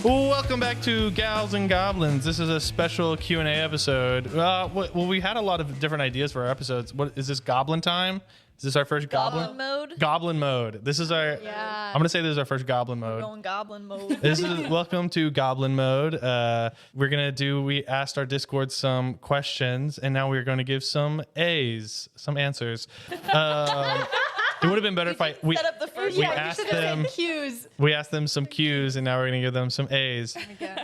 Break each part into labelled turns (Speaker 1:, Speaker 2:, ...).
Speaker 1: Welcome back to Gals and Goblins. This is a special Q&A episode. Well, we had a lot of different ideas for our episodes. What is this, Goblin time? Is this our first Goblin
Speaker 2: mode?
Speaker 1: Goblin mode. This is our.
Speaker 2: Yeah.
Speaker 1: I'm gonna say this is our first Goblin mode.
Speaker 2: We're going Goblin mode.
Speaker 1: This is welcome to Goblin mode. We asked our Discord some questions, and now we're going to give some answers. It would have been better if we
Speaker 2: set up the first.
Speaker 1: We asked them
Speaker 3: cues.
Speaker 1: We asked them some cues, and now we're going to give them some A's.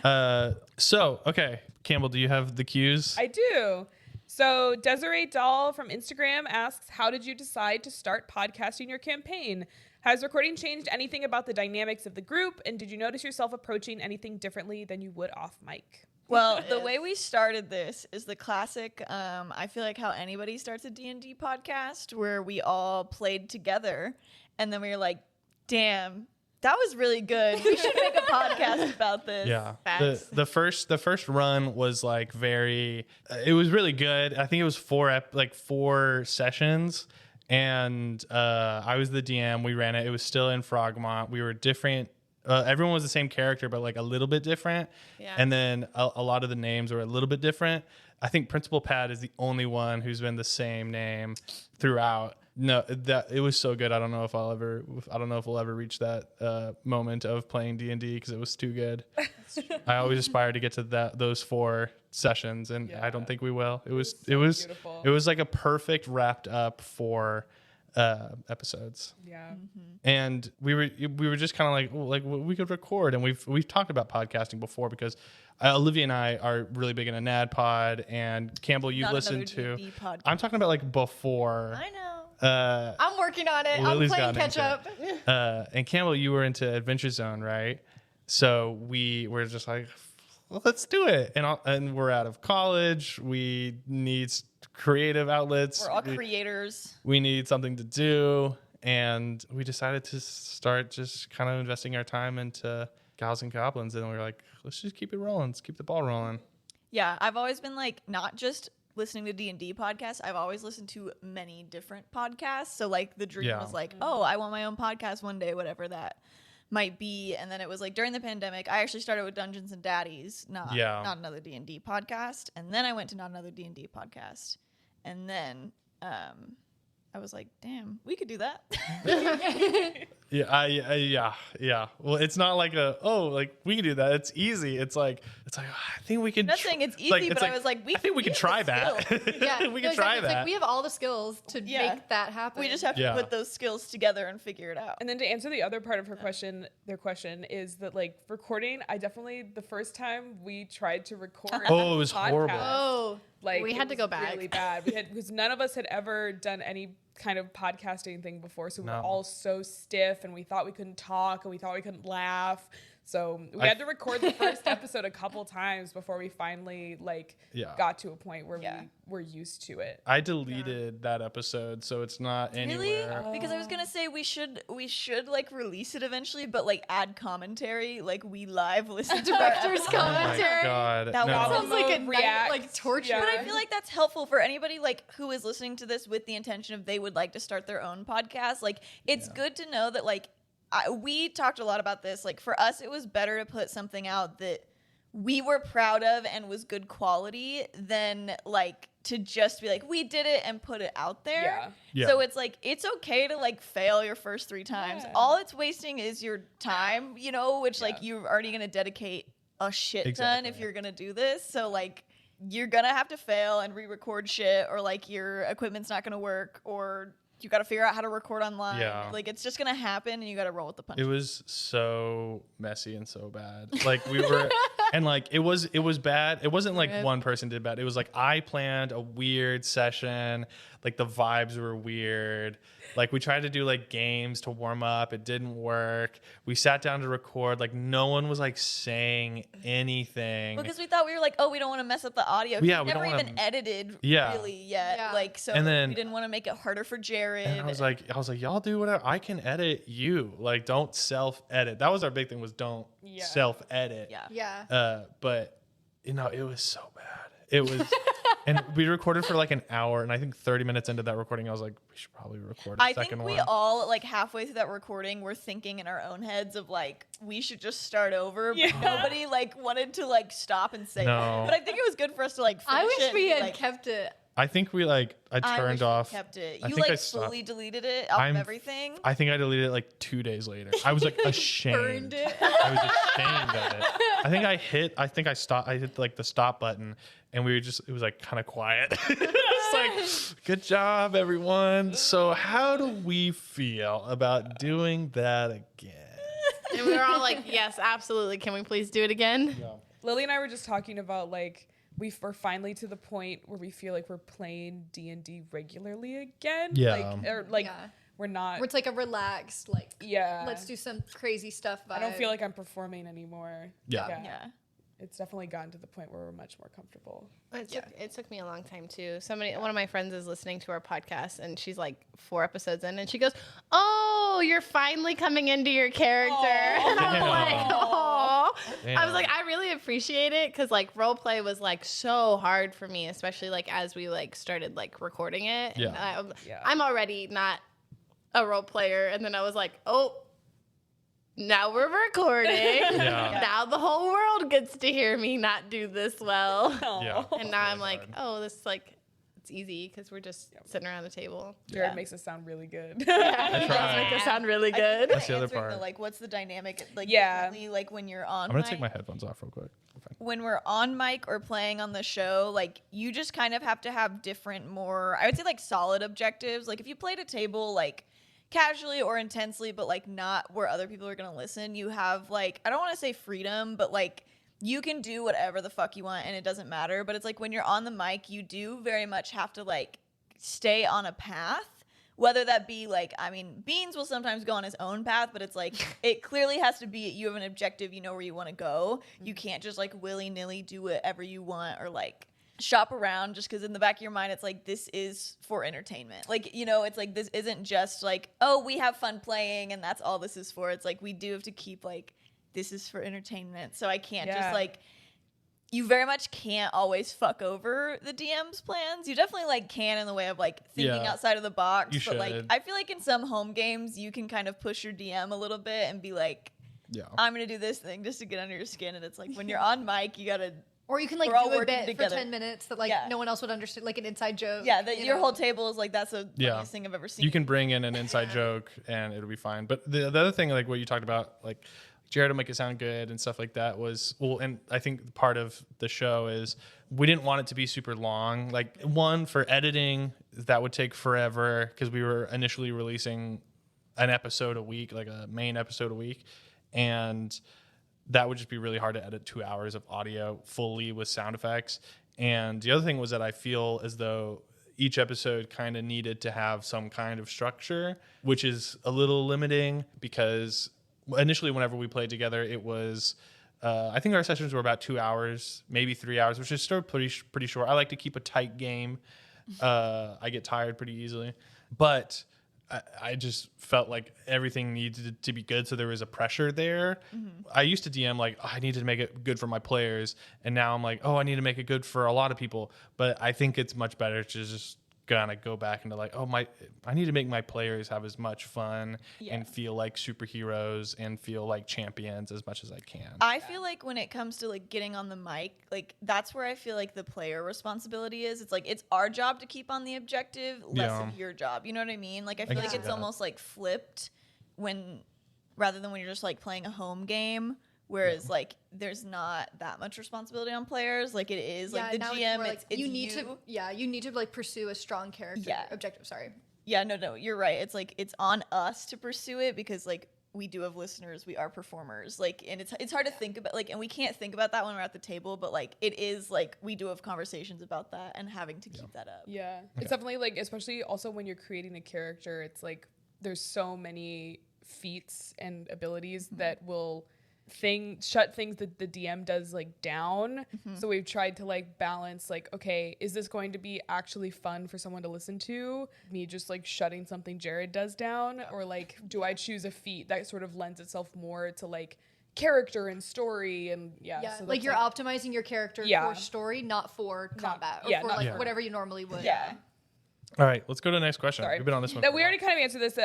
Speaker 1: Okay, Campbell, do you have the cues?
Speaker 4: I do. So Desiree Doll from Instagram asks, how did you decide to start podcasting your campaign? Has recording changed anything about the dynamics of the group? And did you notice yourself approaching anything differently than you would off mic?
Speaker 2: Well, the way we started this is the classic, I feel like how anybody starts a D&D podcast, where we all played together, and then we were like, damn, that was really good. We should make a podcast about this.
Speaker 1: Yeah. The first run was like it was really good. I think it was four sessions, and I was the DM. We ran it. It was still in Frogmont. We were different. Everyone was the same character, but like a little bit different. Yeah. And then a lot of the names were a little bit different. I think Principal Pat is the only one who's been the same name throughout. No, it was so good. I don't know if we'll ever reach that moment of playing D&D because it was too good. I always aspire to get to those 4 sessions, and I don't think we will. It was beautiful. It was like a perfect wrapped up 4 episodes.
Speaker 4: Yeah.
Speaker 2: Mm-hmm.
Speaker 1: And we were just kind of like we could record, and we've talked about podcasting before because Olivia and I are really big into NADPod, and Campbell, you've listened to. I'm talking about like before.
Speaker 2: I know.
Speaker 3: I'm working on it.
Speaker 1: Lily's
Speaker 3: I'm playing catch up.
Speaker 1: And Campbell, you were into Adventure Zone, right? So we were just like, well, let's do it. And we're out of college. We need creative outlets.
Speaker 2: We're all creators.
Speaker 1: We need something to do. And we decided to start just kind of investing our time into Gals and Goblins. And we were like, let's just keep it rolling. Let's keep the ball rolling.
Speaker 2: Yeah, I've always been like, not just listening to D&D podcasts. I've always listened to many different podcasts. So like the dream was like, oh, I want my own podcast one day, whatever that might be. And then it was like during the pandemic, I actually started with Dungeons and Daddies, not another D&D podcast. And then I went to not another D&D podcast. And then I was like, damn, we could do that.
Speaker 1: Yeah. Well, it's not like we can do that. It's easy. It's like I think we can.
Speaker 2: I'm not saying it's easy, but I was like,
Speaker 1: I think we can try that.
Speaker 3: Yeah,
Speaker 1: we can try that.
Speaker 3: Like we have all the skills to make that happen.
Speaker 2: We just have to put those skills together and figure it out.
Speaker 4: And then to answer the other part of their question is that like recording, the first time we tried to record.
Speaker 1: Oh, it was
Speaker 4: podcast,
Speaker 1: horrible.
Speaker 3: Oh,
Speaker 4: like
Speaker 3: we had to go back.
Speaker 4: Really bad. Because none of us had ever done any kind of podcasting thing before, so we were all so stiff, and we thought we couldn't talk, and we thought we couldn't laugh. So we had to record the first episode a couple times before we finally got to a point where we were used to it.
Speaker 1: I deleted that episode, so it's not anywhere.
Speaker 2: Really? Because I was gonna say we should like release it eventually, but like add commentary, like we live listen to
Speaker 3: director's commentary.
Speaker 1: Oh my God.
Speaker 2: That
Speaker 3: sounds like a torture.
Speaker 2: But I feel like that's helpful for anybody like who is listening to this with the intention of they would like to start their own podcast. Like it's good to know that like we talked a lot about this. Like for us, it was better to put something out that we were proud of and was good quality than like to just be like, we did it and put it out there.
Speaker 1: Yeah.
Speaker 2: So it's like, it's okay to like fail your first 3 times. Yeah. All it's wasting is your time, which like you're already going to dedicate a shit ton if you're going to do this. So like, you're going to have to fail and re-record shit, or like your equipment's not going to work, or you got to figure out how to record online. Yeah. Like it's just going to happen and you got to roll with the punches.
Speaker 1: It was so messy and so bad. Like we were, and like it was bad. It wasn't like one person did bad. It was like I planned a weird session. Like the vibes were weird. Like we tried to do like games to warm up. It didn't work. We sat down to record. Like no one was like saying anything.
Speaker 2: Because we thought we were like, oh, we don't want to mess up the audio.
Speaker 1: Yeah,
Speaker 2: we never even edited really yet.
Speaker 3: Yeah.
Speaker 2: Like so,
Speaker 1: and then,
Speaker 2: we didn't want to make it harder for Jared.
Speaker 1: And I was like, y'all do whatever. I can edit you. Like don't self-edit. That was our big thing, was don't self-edit.
Speaker 2: Yeah.
Speaker 3: Yeah.
Speaker 1: But it was so bad. It was, And we recorded for like an hour, and I think 30 minutes into that recording, I was like, we should probably record a second one.
Speaker 2: I think we all, like, halfway through that recording, were thinking in our own heads of, like, we should just start over, but nobody, like, wanted to, like, stop and say that. But I think it was good for us to, like, finish
Speaker 3: I wish we had
Speaker 2: like,
Speaker 3: kept it.
Speaker 1: I think we, like, I turned off.
Speaker 2: Kept it.
Speaker 1: I
Speaker 2: You,
Speaker 1: think
Speaker 2: like,
Speaker 1: I stopped.
Speaker 2: fully deleted it out of everything.
Speaker 1: I think I deleted it, like, 2 days later. I was, like, ashamed.
Speaker 3: Burned it.
Speaker 1: I was ashamed of it. I think I stopped. I hit, like, the stop button, and we were just, it was, like, kind of quiet. It's like, good job, everyone. So how do we feel about doing that again?
Speaker 5: And we were all like, yes, absolutely. Can we please do it again?
Speaker 1: Yeah.
Speaker 4: Lily and I were just talking about, like, we're finally to the point where we feel like we're playing D&D regularly again.
Speaker 1: Yeah.
Speaker 4: We're not.
Speaker 3: Where it's like a relaxed, like, let's do some crazy stuff vibe.
Speaker 4: I don't feel like I'm performing anymore.
Speaker 2: Yeah.
Speaker 4: It's definitely gotten to the point where we're much more comfortable.
Speaker 5: It took me a long time too. One of my friends is listening to our podcast, and she's like 4 episodes in, and she goes, "Oh, you're finally coming into your character." And I'm like, "Oh." I was like, I really appreciate it, because like role play was like so hard for me, especially like as we like started like recording it.
Speaker 1: Yeah.
Speaker 5: And I'm already not a role player, and then I was like, oh. Now we're recording. Now the whole world gets to hear me not do this well.
Speaker 1: Yeah.
Speaker 5: And now I'm like, oh, this is like, it's easy because we're just sitting around the table.
Speaker 4: Jared makes us sound really good.
Speaker 5: It does make us sound really good.
Speaker 1: That's the other part.
Speaker 2: Like, what's the dynamic? Like, like when you're on.
Speaker 1: I'm gonna take my headphones off real quick.
Speaker 2: When we're on mic or playing on the show, like, you just kind of have to have different, more, I would say, like, solid objectives. Like, if you played a table, like, casually or intensely, but like not where other people are gonna listen, you have, like, I don't want to say freedom, but like you can do whatever the fuck you want and it doesn't matter. But it's like when you're on the mic, you do very much have to like stay on a path, whether that be like, I mean, Beans will sometimes go on his own path, but it's like it clearly has to be, you have an objective, you know where you want to go. You can't just like willy-nilly do whatever you want or like shop around just because in the back of your mind it's like, this is for entertainment. Like, you know, it's like, this isn't just like, oh, we have fun playing and that's all this is for. It's like, we do have to keep like, this is for entertainment. So I can't just like, you very much can't always fuck over the DM's plans. You definitely like can in the way of like thinking outside of the box. But like, I feel like in some home games you can kind of push your DM a little bit and be like, I'm gonna do this thing just to get under your skin. And it's like when you're on mic, you gotta.
Speaker 3: Or you can like do a bit together for 10 minutes that like no one else would understand, like an inside joke.
Speaker 2: Yeah, that your whole table is like, that's the funniest thing I've ever seen.
Speaker 1: You can bring in an inside joke and it'll be fine. But the other thing, like what you talked about, like Jared will make it sound good and stuff like that was, well, and I think part of the show is we didn't want it to be super long. Like one, for editing, that would take forever because we were initially releasing an episode a week, like a main episode a week. And that would just be really hard to edit 2 hours of audio fully with sound effects. And the other thing was that I feel as though each episode kind of needed to have some kind of structure, which is a little limiting because initially whenever we played together, it was, I think our sessions were about 2 hours, maybe 3 hours, which is still pretty short. I like to keep a tight game. I get tired pretty easily. But I just felt like everything needed to be good, so there was a pressure there. Mm-hmm. I used to DM like, oh, I need to make it good for my players, and now I'm like, oh, I need to make it good for a lot of people. But I think it's much better to just kind of go back into like, oh, I need to make my players have as much fun and feel like superheroes and feel like champions as much as I can.
Speaker 2: I feel like when it comes to like getting on the mic, like that's where I feel like the player responsibility is. It's like, it's our job to keep on the objective, less of your job. You know what I mean? Like I feel like it's almost like flipped rather than when you're just like playing a home game. Whereas, like, there's not that much responsibility on players. Like, it is, like, the GM, like, it's you need
Speaker 3: to, like, pursue a strong character objective. Sorry.
Speaker 2: Yeah, no, you're right. It's, like, it's on us to pursue it because, like, we do have listeners. We are performers. Like, and it's hard to think about, like, and we can't think about that when we're at the table. But, like, it is, like, we do have conversations about that and having to keep that up.
Speaker 4: Yeah. It's definitely, like, especially also when you're creating a character, it's, like, there's so many feats and abilities that will shut things that the DM does like down. So we've tried to like balance like, okay, is this going to be actually fun for someone to listen to, me just like shutting something Jared does down, or like do I choose a feat that sort of lends itself more to like character and story and so
Speaker 3: like you're optimizing your character for story, not for combat or for whatever you normally would.
Speaker 2: Yeah.
Speaker 1: All right, let's go to the next question. We've been on this one.
Speaker 4: We already kind of answered this.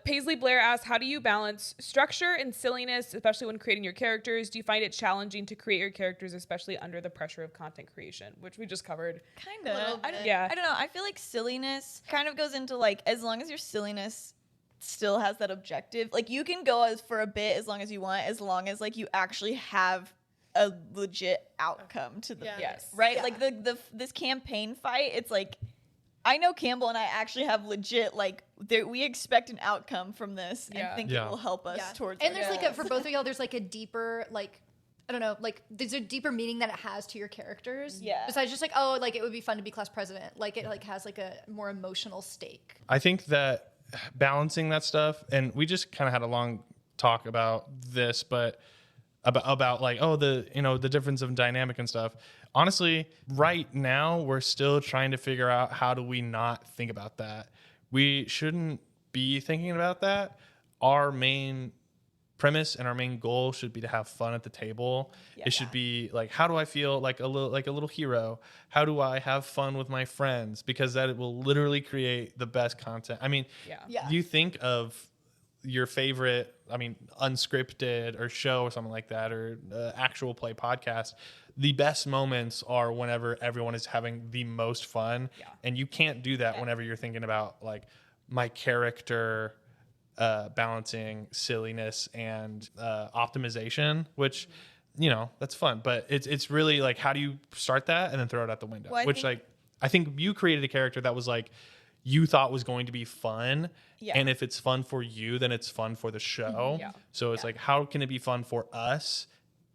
Speaker 4: Paisley Blair asks, how do you balance structure and silliness, especially when creating your characters? Do you find it challenging to create your characters, especially under the pressure of content creation, which we just covered?
Speaker 2: Kind of. I don't know. I feel like silliness kind of goes into like, as long as your silliness still has that objective, like you can go for a bit as long as you want, as long as like you actually have a legit outcome to the right? Yeah. Like this campaign fight, it's like, I know Campbell and I actually have legit, like, we expect an outcome from this and think it will help us towards
Speaker 3: And there's like for both of y'all, there's like a deeper, like, I don't know, like there's a deeper meaning that it has to your characters. Yeah. Besides just like, oh, like it would be fun to be class president. Like it like has like a more emotional stake.
Speaker 1: I think that balancing that stuff, and we just kind of had a long talk about this, but about like, the difference of dynamic and stuff. Honestly, right now, we're still trying to figure out how do we not think about that. We shouldn't be thinking about that. Our main premise and our main goal should be to have fun at the table. It should be like, how do I feel like a little hero? How do I have fun with my friends? Because that will literally create the best content. I mean, you think of your favorite, unscripted or show or something like that, or actual play podcast, the best moments are whenever everyone is having the most fun. And you can't do that whenever you're thinking about like my character balancing silliness and optimization, which, that's fun. But it's really like, how do you start that and then throw it out the window? I think you created a character that was like, you thought was going to be fun. And if it's fun for you, then it's fun for the show. So it's like, how can it be fun for us?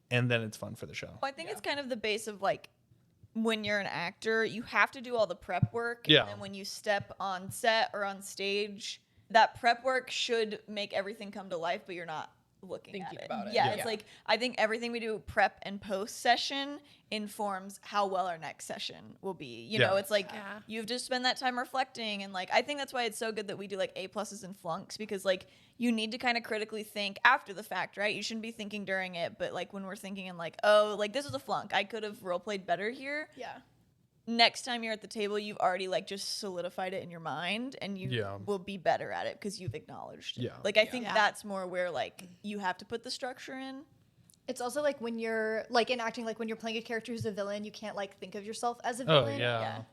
Speaker 1: And then it's fun for the show. Well,
Speaker 2: I think it's kind of the base of like, when you're an actor, you have to do all the prep work.
Speaker 1: Yeah.
Speaker 2: And then when you step on set or on stage, that prep work should make everything come to life, but you're not thinking about it. It's like, I think everything we do prep and post session informs how well our next session will be. You know, it's like you've just spent that time reflecting, and like I think that's why it's so good that we do like A+ and flunks, because like you need to kind of critically think after the fact, right? You shouldn't be thinking during it, but like when we're thinking and like, oh, like this was a flunk, I could have role played better here. Next time you're at the table, you've already like just solidified it in your mind, and you will be better at it because you've acknowledged it. Like I think that's more where like you have to put the structure in.
Speaker 3: It's also like when you're like in acting, like when you're playing a character who's a villain, you can't like think of yourself as a villain.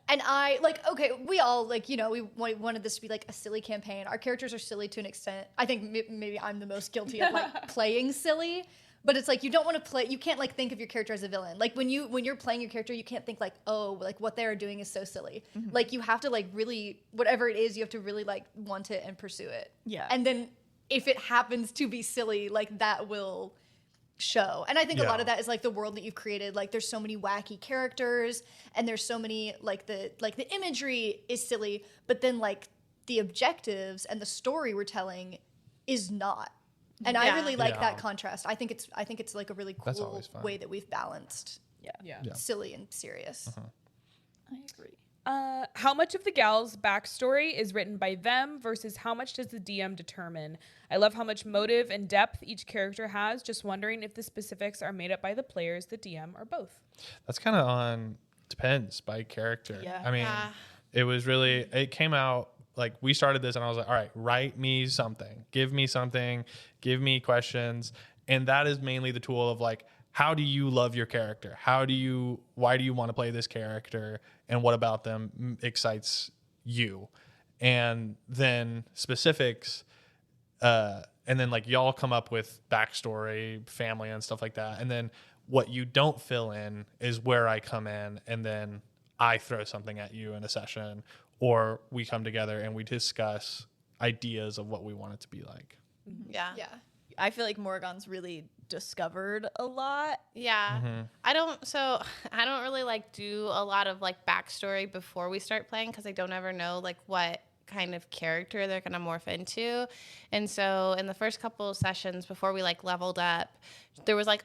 Speaker 3: And I like, okay, we all like, we wanted this to be like a silly campaign. Our characters are silly to an extent. I think maybe I'm the most guilty of like playing silly. But it's like you don't want to play. You can't like think of your character as a villain. Like when you're playing your character, you can't think like, oh, like what they're doing is so silly. Like you have to like really, whatever it is, you have to really like want it and pursue it. And then if it happens to be silly, like that will show. And I think a lot of that is like the world that you've created. Like there's so many wacky characters, and there's so many like the imagery is silly, but then like the objectives and the story we're telling is not. And I really like that contrast. I think it's like a really cool way that we've balanced silly and serious.
Speaker 2: I agree.
Speaker 4: How much of the Gals' backstory is written by them versus how much does the DM determine? I love how much motive and depth each character has. Just wondering if the specifics are made up by the players, the DM, or both.
Speaker 1: That's kind of depends by character. I mean, it came out, like we started this and I was like, all right, write me something, give me questions. And that is mainly the tool of like, how do you love your character? Why do you want to play this character? And what about them excites you? And then specifics, and then like y'all come up with backstory, family and stuff like that. And then what you don't fill in is where I come in, and then I throw something at you in a session, or we come together and we discuss ideas of what we want it to be like.
Speaker 2: Yeah. I feel like Morgan's really discovered a lot.
Speaker 5: I don't really like do a lot of like backstory before we start playing, because I don't ever know like what kind of character they're gonna morph into. And so in the first couple of sessions before we like leveled up, there was like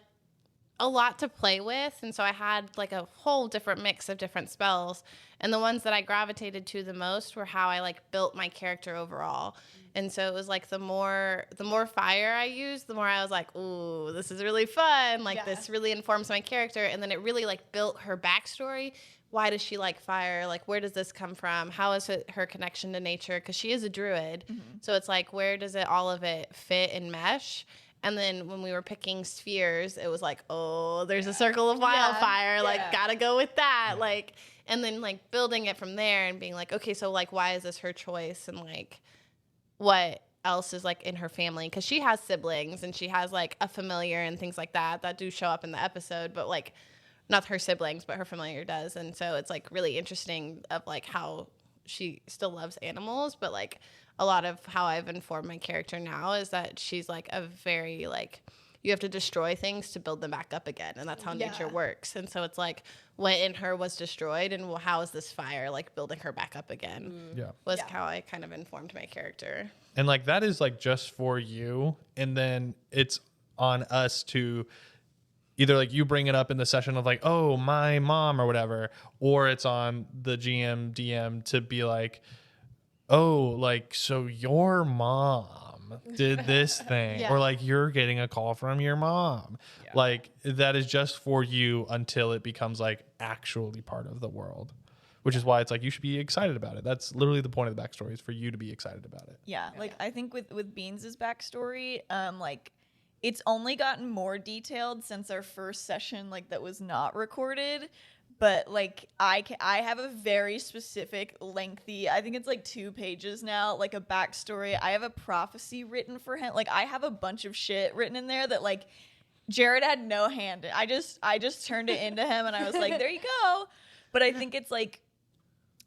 Speaker 5: a lot to play with. And so I had like a whole different mix of different spells. And the ones that I gravitated to the most were how I like built my character overall. And so it was like the more fire I used, the more I was like, ooh, this is really fun. Like this really informs my character. And then it really like built her backstory. Why does she like fire? Like, where does this come from? How is her connection to nature? Because she is a druid. So it's like, where does all of it fit and mesh? And then when we were picking spheres, it was like, oh, there's a circle of wildfire. Like, gotta go with that. Like, and then like building it from there and being like, okay, so like, why is this her choice? And like, what else is like in her family? Because she has siblings and she has like a familiar and things like that do show up in the episode, but like not her siblings, but her familiar does. And so it's like really interesting of like how she still loves animals, but like a lot of how I've informed my character now is that she's like a very like, you have to destroy things to build them back up again. And that's how nature works. And so it's like what in her was destroyed and how is this fire like building her back up again was how I kind of informed my character.
Speaker 1: And like that is like just for you. And then it's on us to either like you bring it up in the session of like, oh, my mom or whatever, or it's on the GM, DM to be like, oh, like, so your mom did this thing, or like you're getting a call from your mom. Like that is just for you until it becomes like actually part of the world, which is why it's like you should be excited about it. That's literally the point of the backstory, is for you to be excited about it.
Speaker 2: Like I think with Beans' backstory, like it's only gotten more detailed since our first session, like that was not recorded. But like I have a very specific, lengthy, I think it's like 2 pages now, like a backstory. I have a prophecy written for him. Like I have a bunch of shit written in there that like Jared had no hand in. I just turned it into him and I was like, there you go. But I think it's like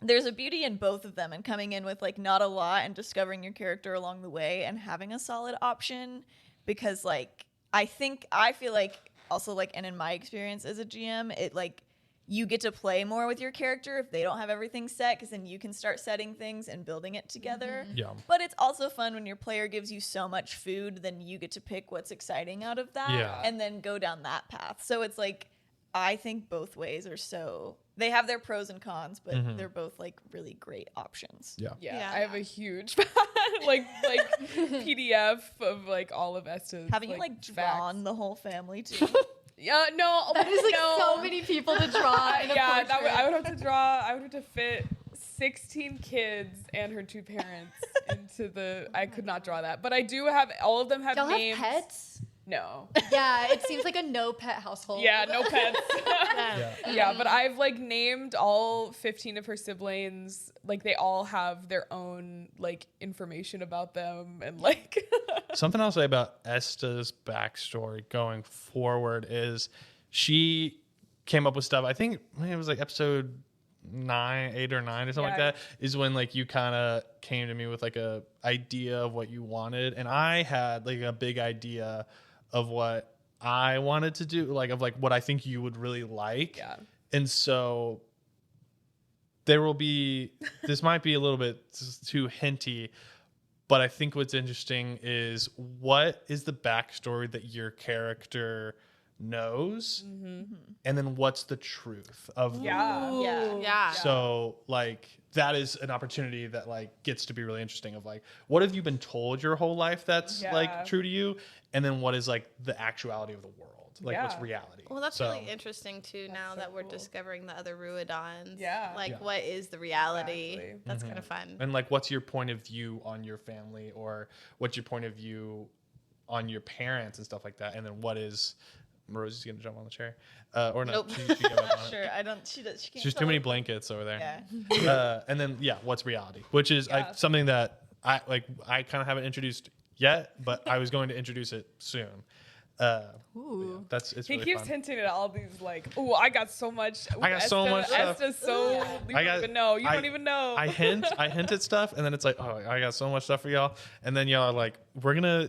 Speaker 2: there's a beauty in both of them, and coming in with like not a lot and discovering your character along the way and having a solid option, because like I feel like also like, and in my experience as a GM, it like you get to play more with your character if they don't have everything set, because then you can start setting things and building it together. But it's also fun when your player gives you so much food, then you get to pick what's exciting out of that and then go down that path. So it's like, I think both ways are so, they have their pros and cons, but they're both like really great options.
Speaker 4: I have a huge like PDF of like all of Esta's.
Speaker 2: Haven't you like drawn the whole family too?
Speaker 4: No,
Speaker 3: that is like so many people to draw. In a portrait.
Speaker 4: I would have to fit 16 kids and her 2 parents into the. I could not draw that, but I do have all of them have
Speaker 3: Y'all
Speaker 4: names.
Speaker 3: Have pets?
Speaker 4: No.
Speaker 3: Yeah, it seems like a no pet household.
Speaker 4: Yeah, no pets. But I've like named all 15 of her siblings. Like they all have their own like information about them, and like
Speaker 1: something I'll say about Esta's backstory going forward is she came up with stuff. I think it was like episode 8 or 9 or something like that, is when like you kind of came to me with like a idea of what you wanted, and I had like a big idea of what I wanted to do, like of like what I think you would really like. And so there will be, this might be a little bit too hinty, but I think what's interesting is what is the backstory that your character knows, and then what's the truth of so like that is an opportunity that like gets to be really interesting, of like what have you been told your whole life that's like true to you, and then what is like the actuality of the world, like what's reality.
Speaker 5: Well, that's really interesting too, now that we're discovering the other Ruidons. What is the reality? That's kind of fun.
Speaker 1: And like what's your point of view on your family, or what's your point of view on your parents and stuff like that, and then what is Rosie's gonna jump on the chair, or no?
Speaker 5: Nope.
Speaker 1: She give up on
Speaker 2: Sure,
Speaker 1: it.
Speaker 2: I don't. She does. She can't.
Speaker 1: There's too many blankets over there. And then what's reality? Which is something that I kind of haven't introduced yet, but I was going to introduce it soon. It's
Speaker 4: he
Speaker 1: really
Speaker 4: keeps
Speaker 1: fun.
Speaker 4: hinting at all these like, oh, I got so much.
Speaker 1: I got so much stuff.
Speaker 4: Esta's so you don't even know. You don't even know.
Speaker 1: I hint at stuff, and then it's like, oh, I got so much stuff for y'all, and then y'all are like, we're gonna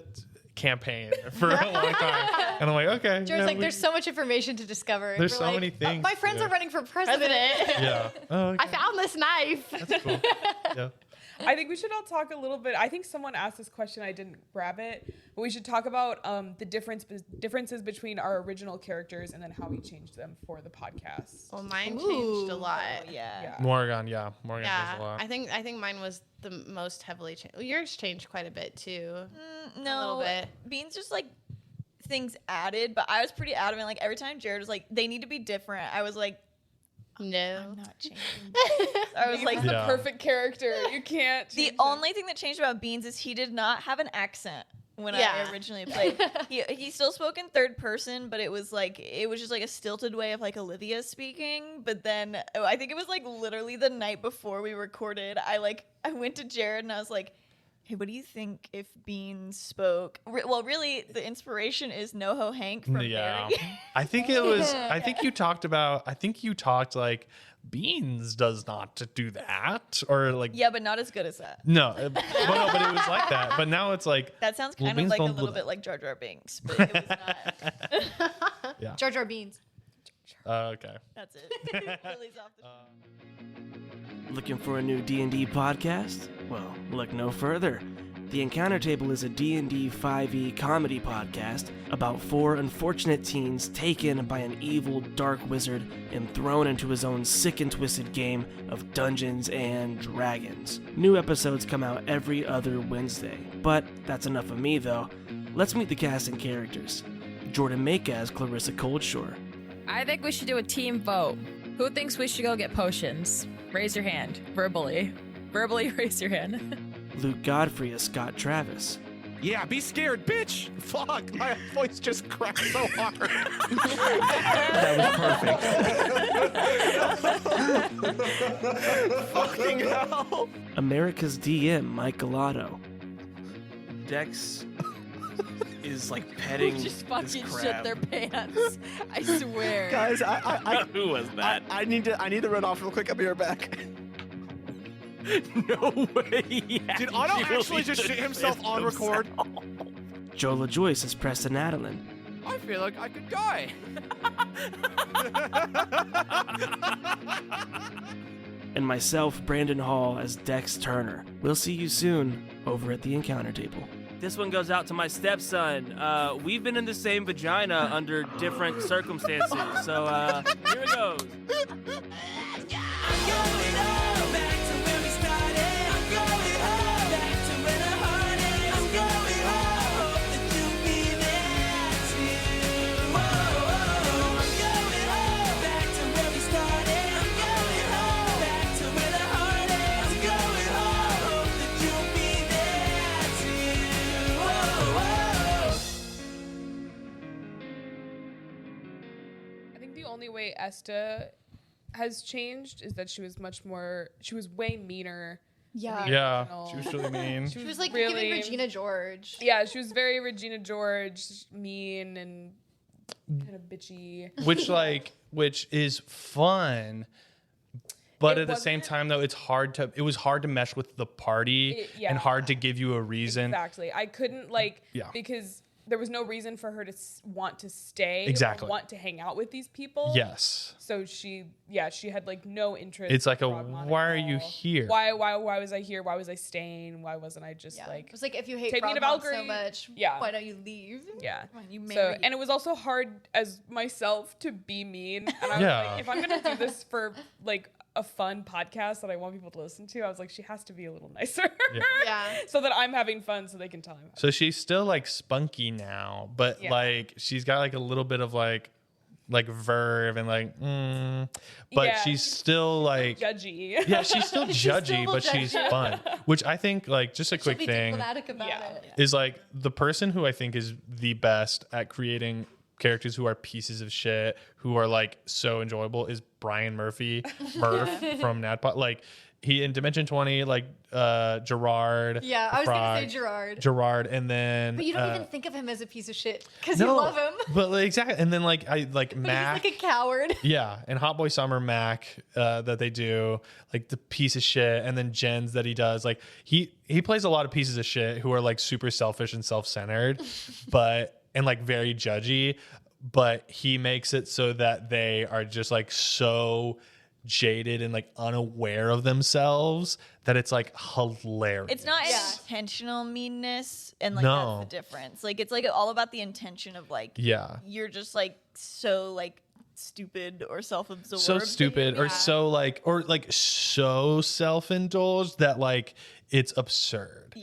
Speaker 1: campaign for a long time, and I'm like, okay.
Speaker 3: Jared's like, there's so much information to discover.
Speaker 1: There's so many things.
Speaker 3: My friends are running for president.
Speaker 1: Oh, okay.
Speaker 5: I found this knife.
Speaker 1: That's cool.
Speaker 4: I think we should all talk a little bit. I think someone asked this question. I didn't grab it, but we should talk about the differences between our original characters and then how we changed them for the podcast.
Speaker 5: Well, mine changed a lot.
Speaker 1: Morgan changed a lot.
Speaker 5: I think mine was the most heavily changed. Well, yours changed quite a bit too.
Speaker 2: No,
Speaker 5: a little bit.
Speaker 2: Beans just like things added, but I was pretty adamant. Like every time Jared was like, they need to be different, I was like,
Speaker 5: no,
Speaker 2: I'm not changing. I was like,
Speaker 4: the perfect character. You can't.
Speaker 2: The only thing that changed about Beans is he did not have an accent when I originally played. He still spoke in third person, but it was just like a stilted way of like Olivia speaking. But then I think it was like literally the night before we recorded, I went to Jared and I was like, hey, what do you think if Beans spoke? Well, really, the inspiration is NoHo Hank from Mary.
Speaker 1: I think it was. I think you talked like Beans does not do that, or like
Speaker 2: but not as good as that.
Speaker 1: No, but it was like that. But now it's like
Speaker 2: that sounds kind of like a little bit like Jar Jar Binks, but it was not.
Speaker 3: Jar Jar Beans.
Speaker 1: Okay.
Speaker 2: That's it. Lily's off the
Speaker 6: Looking for a new D&D podcast? Well, look no further. The Encounter Table is a D&D 5e comedy podcast about 4 unfortunate teens taken by an evil dark wizard and thrown into his own sick and twisted game of Dungeons and Dragons. New episodes come out every other Wednesday. But that's enough of me, though. Let's meet the cast and characters. Jordan Maka as Clarissa Coldshore.
Speaker 7: I think we should do a team vote. Who thinks we should go get potions? Raise your hand. Verbally raise your hand.
Speaker 6: Luke Godfrey as Scott Travis.
Speaker 8: Yeah, be scared, bitch! Fuck, my voice just cracked so hard.
Speaker 6: That was perfect.
Speaker 8: Fucking hell.
Speaker 6: America's DM, Mike Galato. Dex is like petting
Speaker 7: just fucking
Speaker 6: this crab.
Speaker 7: shit their pants. I swear.
Speaker 8: Guys,
Speaker 6: Who was that?
Speaker 8: I need to run off real quick. I'll be right back.
Speaker 6: No way.
Speaker 8: Did Otto actually just shit himself on record?
Speaker 6: Jola Joyce as Preston Adeline.
Speaker 9: I feel like I could die.
Speaker 6: And myself, Brandon Hall, as Dex Turner. We'll see you soon over at the Encounter Table. This one goes out to my stepson. We've been in the same vagina under different circumstances. So here it goes.
Speaker 4: Only way Esta has changed is that she was way meaner.
Speaker 1: Yeah, she was really mean.
Speaker 3: She was like giving Regina George.
Speaker 4: Yeah, she was very Regina George, mean and kind of bitchy.
Speaker 1: Which is fun. But at the same time, though, it was hard to mesh with the party and hard to give you a reason.
Speaker 4: Exactly. I couldn't because there was no reason for her to want to stay or want to hang out with these people.
Speaker 1: Yes.
Speaker 4: So she had like no interest.
Speaker 1: It's like why are you here?
Speaker 4: Why was I here? Why was I staying? Why wasn't I just like...
Speaker 3: It was like, if you hate
Speaker 4: take me to
Speaker 3: Frogmont
Speaker 4: Valkyrie
Speaker 3: so much, why don't you leave?
Speaker 4: Yeah.
Speaker 2: And
Speaker 4: it was also hard as myself to be mean. And I was like, if I'm going to do this for like a fun podcast that I want people to listen to, I was like, she has to be a little nicer. So that I'm having fun so they can tell me.
Speaker 1: So she's still like spunky now, but like she's got like a little bit of like verve and like but she's still like
Speaker 4: judgy.
Speaker 1: Yeah, she's still judgy, but she's fun. Which I think, like, just a quick thing
Speaker 3: About it.
Speaker 1: is like the person who I think is the best at creating characters who are pieces of shit, who are like so enjoyable, is Brian Murphy, Murph from NADPOD. Like he in Dimension 20, like Gerard.
Speaker 3: Yeah, I was gonna say Gerard.
Speaker 1: Gerard, and then
Speaker 3: but you don't even think of him as a piece of shit because you love him.
Speaker 1: But like, exactly, and then like Mac.
Speaker 3: He's like a coward.
Speaker 1: Yeah, and Hot Boy Summer Mac that they do, like the piece of shit, and then Jen's that he does. Like he plays a lot of pieces of shit who are like super selfish and self-centered, and like very judgy, but he makes it so that they are just like so jaded and like unaware of themselves that it's like hilarious.
Speaker 2: It's not intentional meanness, and like that's the difference. Like it's like all about the intention of like you're just like so like stupid or self-absorbed,
Speaker 1: so stupid or so like so self-indulged that like it's absurd.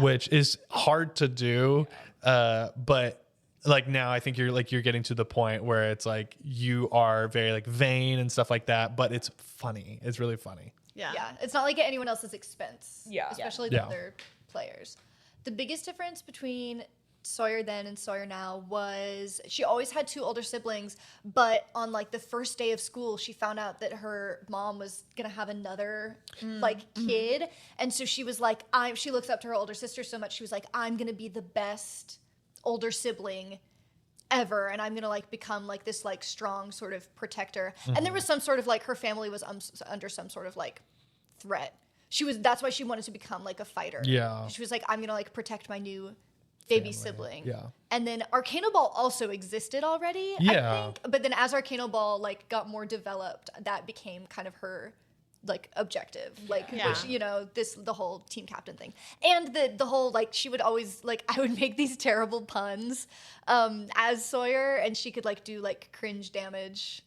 Speaker 1: Which is hard to do, but like now I think you're getting to the point where it's like you are very like vain and stuff like that, but it's funny. It's really funny.
Speaker 3: Yeah. It's not like at anyone else's expense. Especially the other players. The biggest difference between Sawyer then and Sawyer now was she always had 2 older siblings, but on like the first day of school she found out that her mom was gonna have another kid, and so she was like, she looks up to her older sister so much, she was like, I'm gonna be the best older sibling ever, and I'm gonna like become like this like strong sort of protector. And there was some sort of like her family was under some sort of like threat. That's why she wanted to become like a fighter. She was like, I'm gonna like protect my new baby sibling. And then Arcana Ball also existed already, I think. But then as Arcana Ball like got more developed, that became kind of her like objective, which, you know, the whole team captain thing. And the whole like she would always like, I would make these terrible puns as Sawyer, and she could like do like cringe damage.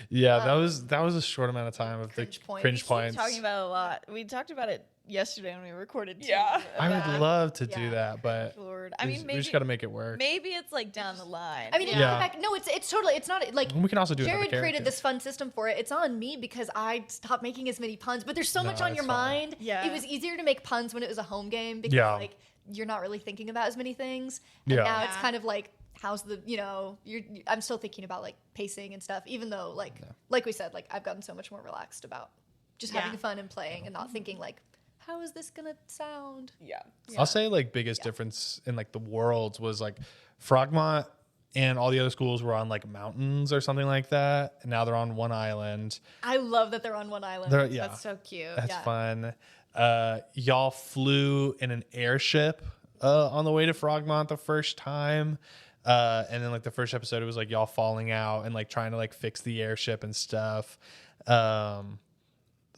Speaker 1: That was a short amount of time of
Speaker 3: cringe
Speaker 1: the cringe points.
Speaker 2: Talking about a lot. We talked about it yesterday when we recorded too.
Speaker 1: I would love to do that, but
Speaker 2: Lord. I mean, maybe,
Speaker 1: we just got to make it work.
Speaker 2: Maybe it's like down the line.
Speaker 3: I mean, it's totally, it's not like
Speaker 1: we can also do
Speaker 3: Jared created this fun system for it. It's on me because I stopped making as many puns, but there's so much on your mind. It was easier to make puns when it was a home game because like you're not really thinking about as many things. And now it's kind of like, how's the, you know, I'm still thinking about like pacing and stuff, even though like we said, like I've gotten so much more relaxed about just having fun and playing and not thinking like, how is this gonna sound?
Speaker 1: I'll say like biggest difference in like the worlds was like Frogmont and all the other schools were on like mountains or something like that, and now they're on one island.
Speaker 3: I love that they're on one island.
Speaker 5: That's so cute.
Speaker 1: That's fun. Y'all flew in an airship on the way to Frogmont the first time. And then like the first episode, it was like y'all falling out and like trying to like fix the airship and stuff.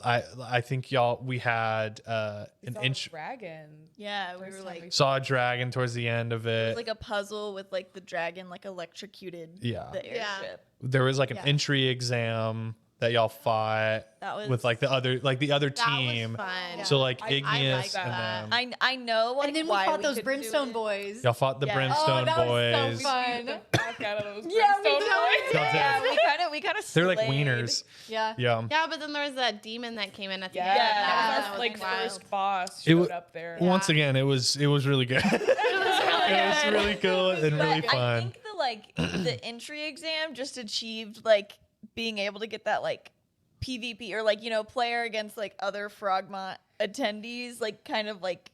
Speaker 1: I think we had an inch
Speaker 4: dragon.
Speaker 2: Yeah, we were like
Speaker 1: saw a dragon towards the end of it.
Speaker 2: It was like a puzzle with like the dragon like electrocuted the airship.
Speaker 1: There was like an entry exam that y'all fought with like the other team.
Speaker 5: That was fun.
Speaker 1: So like
Speaker 5: I
Speaker 1: Igneous
Speaker 5: like
Speaker 1: and
Speaker 5: that.
Speaker 2: I know like
Speaker 3: and then we
Speaker 2: why
Speaker 3: fought those
Speaker 2: couldn't
Speaker 3: Brimstone
Speaker 2: do it.
Speaker 3: boys.
Speaker 1: y'all fought the Brimstone
Speaker 3: that
Speaker 1: boys.
Speaker 3: was so fun.
Speaker 4: Out of those
Speaker 2: We kind of
Speaker 1: They're like wieners.
Speaker 3: Yeah.
Speaker 5: Yeah, but then there was that demon that came in at the end.
Speaker 4: that was our like
Speaker 5: wild.
Speaker 4: first boss showed up there.
Speaker 1: Once again, it was really good. It was really cool and really fun.
Speaker 2: I think the entry exam just achieved like being able to get that like PvP or like, you know, player against like other Frogmont attendees, like kind of like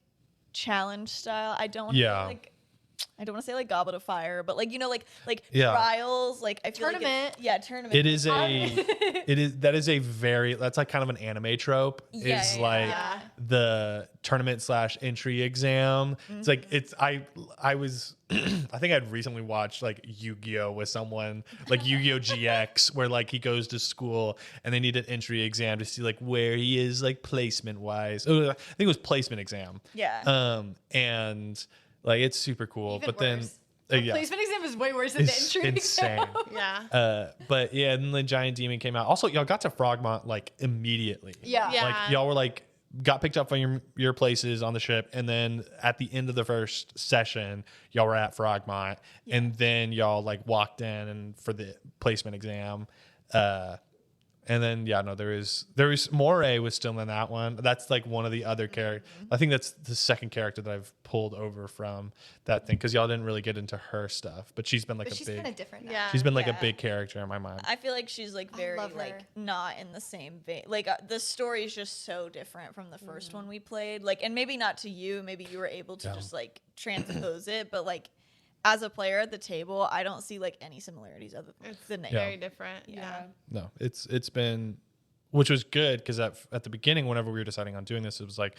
Speaker 2: challenge style. I don't want to say like Goblet of Fire, but like, you know, like trials, like I feel
Speaker 3: tournament.
Speaker 2: Like tournament.
Speaker 1: It is that's like kind of an anime trope. The tournament / entry exam. It's like I was I think I'd recently watched like Yu-Gi-Oh with someone, like Yu-Gi-Oh GX, where like he goes to school and they need an entry exam to see like where he is like placement wise. I think it was placement exam. And like it's super cool.
Speaker 3: Even
Speaker 1: but
Speaker 3: worse.
Speaker 1: then
Speaker 3: Placement exam is way worse than the entry
Speaker 1: insane.
Speaker 3: exam.
Speaker 1: But yeah, and then the giant demon came out. Also, y'all got to Frogmont like immediately. Like y'all were like got picked up from your places on the ship, and then at the end of the first session, y'all were at Frogmont, and then y'all like walked in and for the placement exam. And then there was Moray was still in that one. That's like one of the other characters. I think that's the second character that I've pulled over from that thing because y'all didn't really get into her stuff, but she's been like
Speaker 3: she's kind of different now.
Speaker 1: She's been like a big character in my mind.
Speaker 2: I feel like she's like very like not in the same vein. Like the story is just so different from the first one we played. Like, and maybe not to you. Maybe you were able to just like transpose it, but like as a player at the table, I don't see like any similarities other than the name.
Speaker 5: Very different.
Speaker 1: No, it's been, which was good because at the beginning, whenever we were deciding on doing this, it was like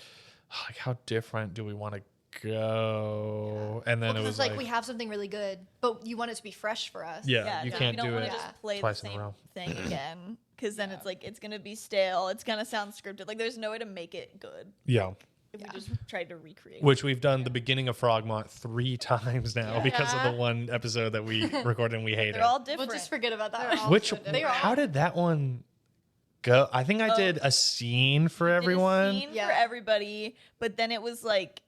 Speaker 1: how different do we want to go. And then it was
Speaker 3: like we have something really good, but you want it to be fresh for us.
Speaker 1: Yeah, you can't do it
Speaker 2: just play
Speaker 1: twice
Speaker 2: the
Speaker 1: in a
Speaker 2: same
Speaker 1: row.
Speaker 2: thing again, because then it's like it's gonna be stale. It's gonna sound scripted. Like there's no way to make it good
Speaker 1: Yeah.
Speaker 2: if we just tried to recreate.
Speaker 1: Which we've done the beginning of Frogmont 3 times now because of the one episode that we recorded and we hated.
Speaker 2: They're all different.
Speaker 3: We'll just forget about that.
Speaker 1: Which how did that one go? I think I did a scene for everyone.
Speaker 2: Did a scene for everybody, but then it was like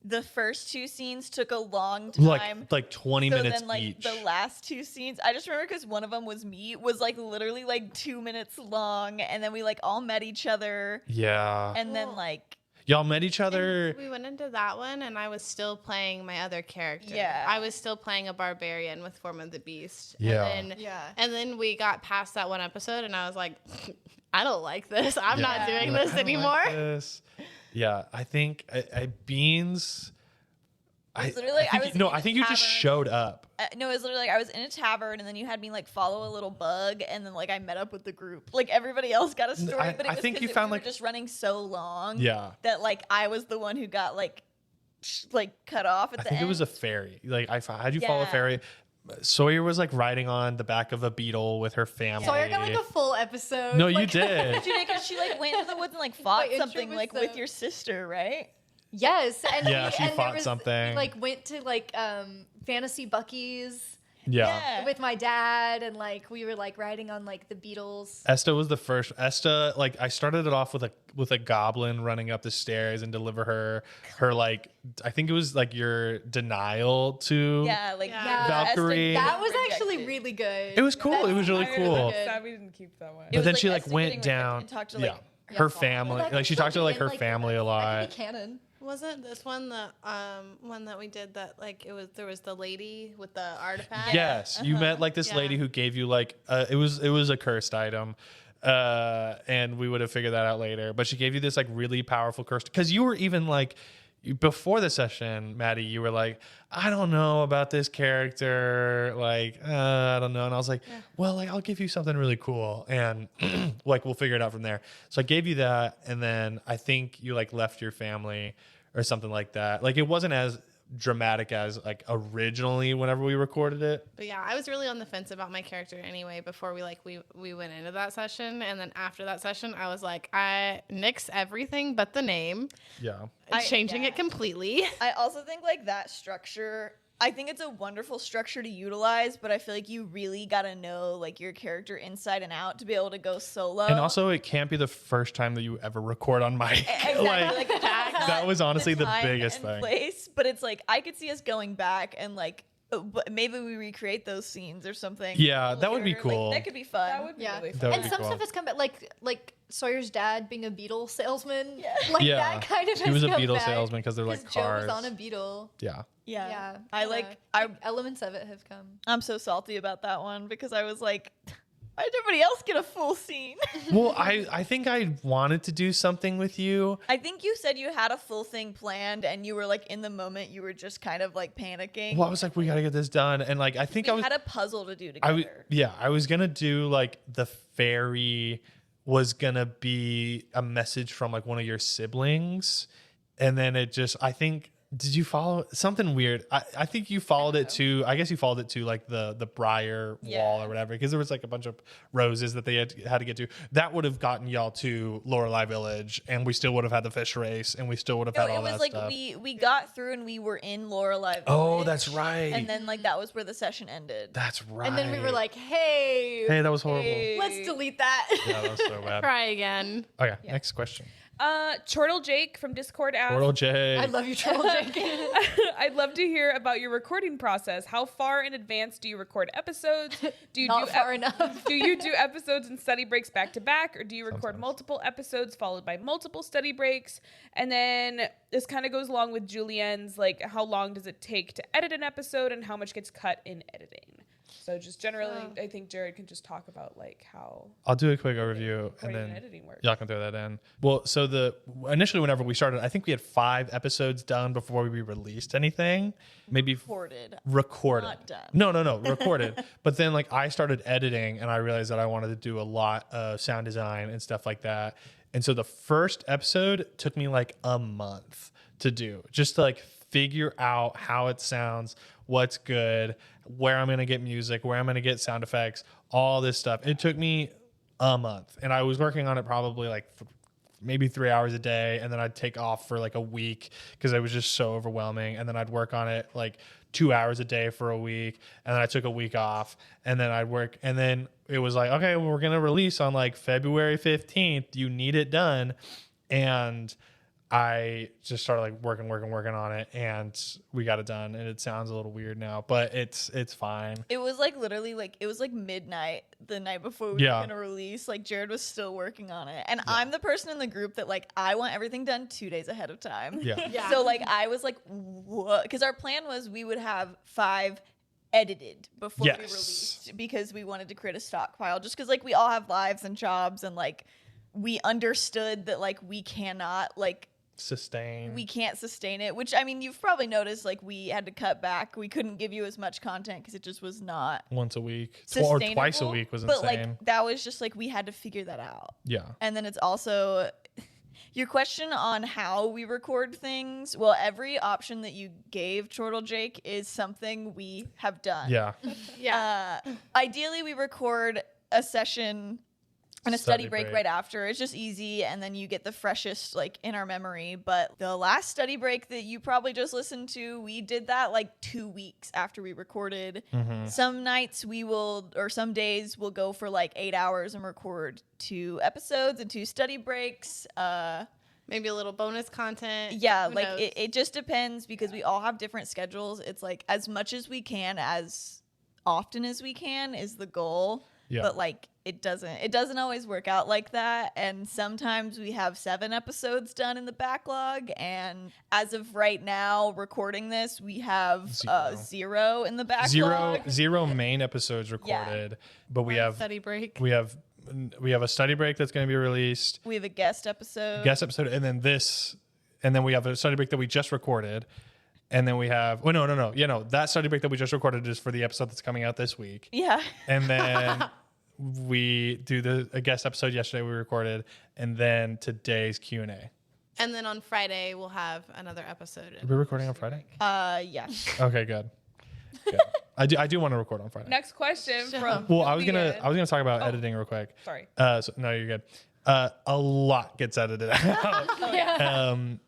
Speaker 2: the first 2 scenes took a long time,
Speaker 1: like 20 minutes
Speaker 2: then, like,
Speaker 1: each.
Speaker 2: The last 2 scenes, I just remember because one of them was me, was like literally like 2 minutes long, and then we like all met each other.
Speaker 1: Yeah.
Speaker 2: And then like
Speaker 1: y'all met each other.
Speaker 5: And we went into that one, and I was still playing my other character.
Speaker 2: Yeah.
Speaker 5: I was still playing a barbarian with Form of the Beast.
Speaker 1: Yeah.
Speaker 5: And then we got past that one episode, and I was like, I don't like this. I'm not doing this anymore.
Speaker 1: Like this. Yeah, I think Beans. I think you just showed up.
Speaker 2: No, it was literally like I was in a tavern, and then you had me like follow a little bug, and then like I met up with the group. Like everybody else got a story, but it was
Speaker 1: think you
Speaker 2: 'cause
Speaker 1: found
Speaker 2: we
Speaker 1: like
Speaker 2: were just running so long.
Speaker 1: Yeah.
Speaker 2: That like I was the one who got like cut off at the end.
Speaker 1: I think it was a fairy. Like I had you follow a fairy. Sawyer was like riding on the back of a beetle with her family.
Speaker 3: Sawyer got like a full episode.
Speaker 1: No,
Speaker 3: like,
Speaker 1: you did.
Speaker 2: Because she like went into the woods and like fought something like with your sister, right?
Speaker 3: Yes, and
Speaker 1: she fought something.
Speaker 3: We like went to like Fantasy Bucky's.
Speaker 1: Yeah.
Speaker 3: With my dad, and like we were like riding on like the beetles.
Speaker 1: Esta was the first. Esta, like I started it off with a goblin running up the stairs and deliver her like I think it was like your denial to Valkyrie.
Speaker 3: That was actually really good.
Speaker 1: It was cool. It was really cool.
Speaker 4: Sad we didn't keep that one.
Speaker 1: But then she like went down. Her family, like she talked to like her family a lot.
Speaker 3: Canon.
Speaker 5: Wasn't this one the one that we did that like there was the lady with the artifact?
Speaker 1: Yes, you met like this lady who gave you like it was a cursed item, and we would have figured that out later. But she gave you this like really powerful curse because you were even like before the session, Maddy, you were like, I don't know about this character, like I don't know, and I was like, well, like I'll give you something really cool, and like we'll figure it out from there. So I gave you that, and then I think you like left your family or something like that. Like it wasn't as dramatic as like originally whenever we recorded it.
Speaker 5: But yeah, I was really on the fence about my character anyway before we went into that session, and then after that session I was like, I nix everything but the name.
Speaker 1: Yeah.
Speaker 5: Changing it completely.
Speaker 2: I also think like that structure, I think it's a wonderful structure to utilize, but I feel like you really gotta know like your character inside and out to be able to go solo.
Speaker 1: And also, it can't be the first time that you ever record on mic.
Speaker 2: Exactly. like
Speaker 1: that was honestly the biggest thing.
Speaker 2: But it's like I could see us going back and like maybe we recreate those scenes or something.
Speaker 1: Yeah, that would be cool.
Speaker 2: Like, that could be fun.
Speaker 4: That would be really fun.
Speaker 1: That
Speaker 3: And
Speaker 1: would be
Speaker 3: some
Speaker 1: cool.
Speaker 3: stuff has come back, like Sawyer's dad being a beetle salesman. Like that kind of.
Speaker 1: He was a
Speaker 3: come
Speaker 1: beetle
Speaker 3: back,
Speaker 1: salesman because they're like cars.
Speaker 3: Joe was on a beetle.
Speaker 1: Yeah.
Speaker 2: Yeah.
Speaker 3: Elements of it have come.
Speaker 2: I'm so salty about that one because I was like, why did everybody else get a full scene?
Speaker 1: Well, I think I wanted to do something with you.
Speaker 2: I think you said you had a full thing planned and you were like in the moment you were just kind of like panicking.
Speaker 1: Well, I was like, we got to get this done. And like, I think
Speaker 2: we had a puzzle to do together.
Speaker 1: I was going to do like the fairy was going to be a message from like one of your siblings. And then it just, I think, did you follow something weird? I think you followed it to, I guess you followed it to like the briar wall or whatever, because there was like a bunch of roses that they had to get to. That would have gotten y'all to Lorelei Village, and we still would have had the fish race, and we still would have had all that stuff.
Speaker 2: It was like we got through and we were in Lorelei Village.
Speaker 1: Oh, that's right.
Speaker 2: And then like that was where the session ended.
Speaker 1: That's right.
Speaker 3: And then we were like, hey,
Speaker 1: that was horrible.
Speaker 3: Let's delete that.
Speaker 1: Yeah, that was so bad.
Speaker 5: Try again.
Speaker 1: Okay, next question.
Speaker 4: Chortle Jake from Discord asks,
Speaker 1: Chortle Jake.
Speaker 3: I love you, Chortle Jake.
Speaker 4: I'd love to hear about your recording process. How far in advance do you record episodes? Do you
Speaker 3: Not far enough.
Speaker 4: Do you do episodes and study breaks back to back, or do you record multiple episodes followed by multiple study breaks? And then this kind of goes along with Julienne's, like, how long does it take to edit an episode and how much gets cut in editing? So just generally, I think Jared can just talk about like how
Speaker 1: I'll do a quick overview and then
Speaker 4: editing works.
Speaker 1: Y'all can throw that in. Well, so initially whenever we started, I think we had 5 episodes done before we released anything. Maybe
Speaker 2: recorded.
Speaker 1: Not
Speaker 2: done.
Speaker 1: No, recorded. But then like I started editing and I realized that I wanted to do a lot of sound design and stuff like that. And so the first episode took me like a month to do, just to like figure out how it sounds, what's good, where I'm going to get music, where I'm going to get sound effects, all this stuff. It took me a month, and I was working on it probably like maybe 3 hours a day, and then I'd take off for like a week because it was just so overwhelming, and then I'd work on it like 2 hours a day for a week, and then I took a week off, and then I'd work, and then it was like, okay, well, we're going to release on like February 15th. You need it done. And I just started like working on it, and we got it done, and it sounds a little weird now, but it's fine.
Speaker 2: It was like literally like it was like midnight the night before we were gonna release. Like Jared was still working on it, and I'm the person in the group that like I want everything done 2 days ahead of time.
Speaker 1: Yeah.
Speaker 2: So like I was like, what? Because our plan was we would have 5 edited before we released, because we wanted to create a stockpile, just because like we all have lives and jobs, and like we understood that like we cannot like we can't sustain it, which I mean you've probably noticed, like we had to cut back. We couldn't give you as much content because it just was not
Speaker 1: once a week or twice a week was insane.
Speaker 2: But like that was just like we had to figure that out.
Speaker 1: Yeah.
Speaker 2: And then it's also your question on how we record things. Well, every option that you gave, Chortle Jake, is something we have done.
Speaker 1: Yeah.
Speaker 2: Ideally we record a session and a study break right after. It's just easy, and then you get the freshest like in our memory. But the last study break that you probably just listened to, we did that like 2 weeks after we recorded. Some nights some days we'll go for like 8 hours and record 2 episodes and 2 study breaks.
Speaker 5: Maybe a little bonus content.
Speaker 2: Yeah, like it just depends, because we all have different schedules. It's like as much as we can, as often as we can is the goal. Yeah. But like it doesn't always work out like that, and sometimes we have 7 episodes done in the backlog, and as of right now recording this we have 0 in the backlog.
Speaker 1: Zero main episodes recorded, but we have
Speaker 5: study break.
Speaker 1: We have a study break that's going to be released.
Speaker 2: We have a guest episode,
Speaker 1: and then we have a study break that we just recorded. And then we have, that study break that we just recorded is for the episode that's coming out this week.
Speaker 2: Yeah.
Speaker 1: And then we do a guest episode yesterday we recorded, and then today's Q&A.
Speaker 5: And then on Friday, we'll have another episode.
Speaker 1: Are we recording on Friday?
Speaker 2: Yeah.
Speaker 1: Okay, good. I do want to record on Friday.
Speaker 4: Next question from
Speaker 1: Well, I was gonna talk about editing real quick.
Speaker 4: Sorry.
Speaker 1: No, you're good. A lot gets edited out.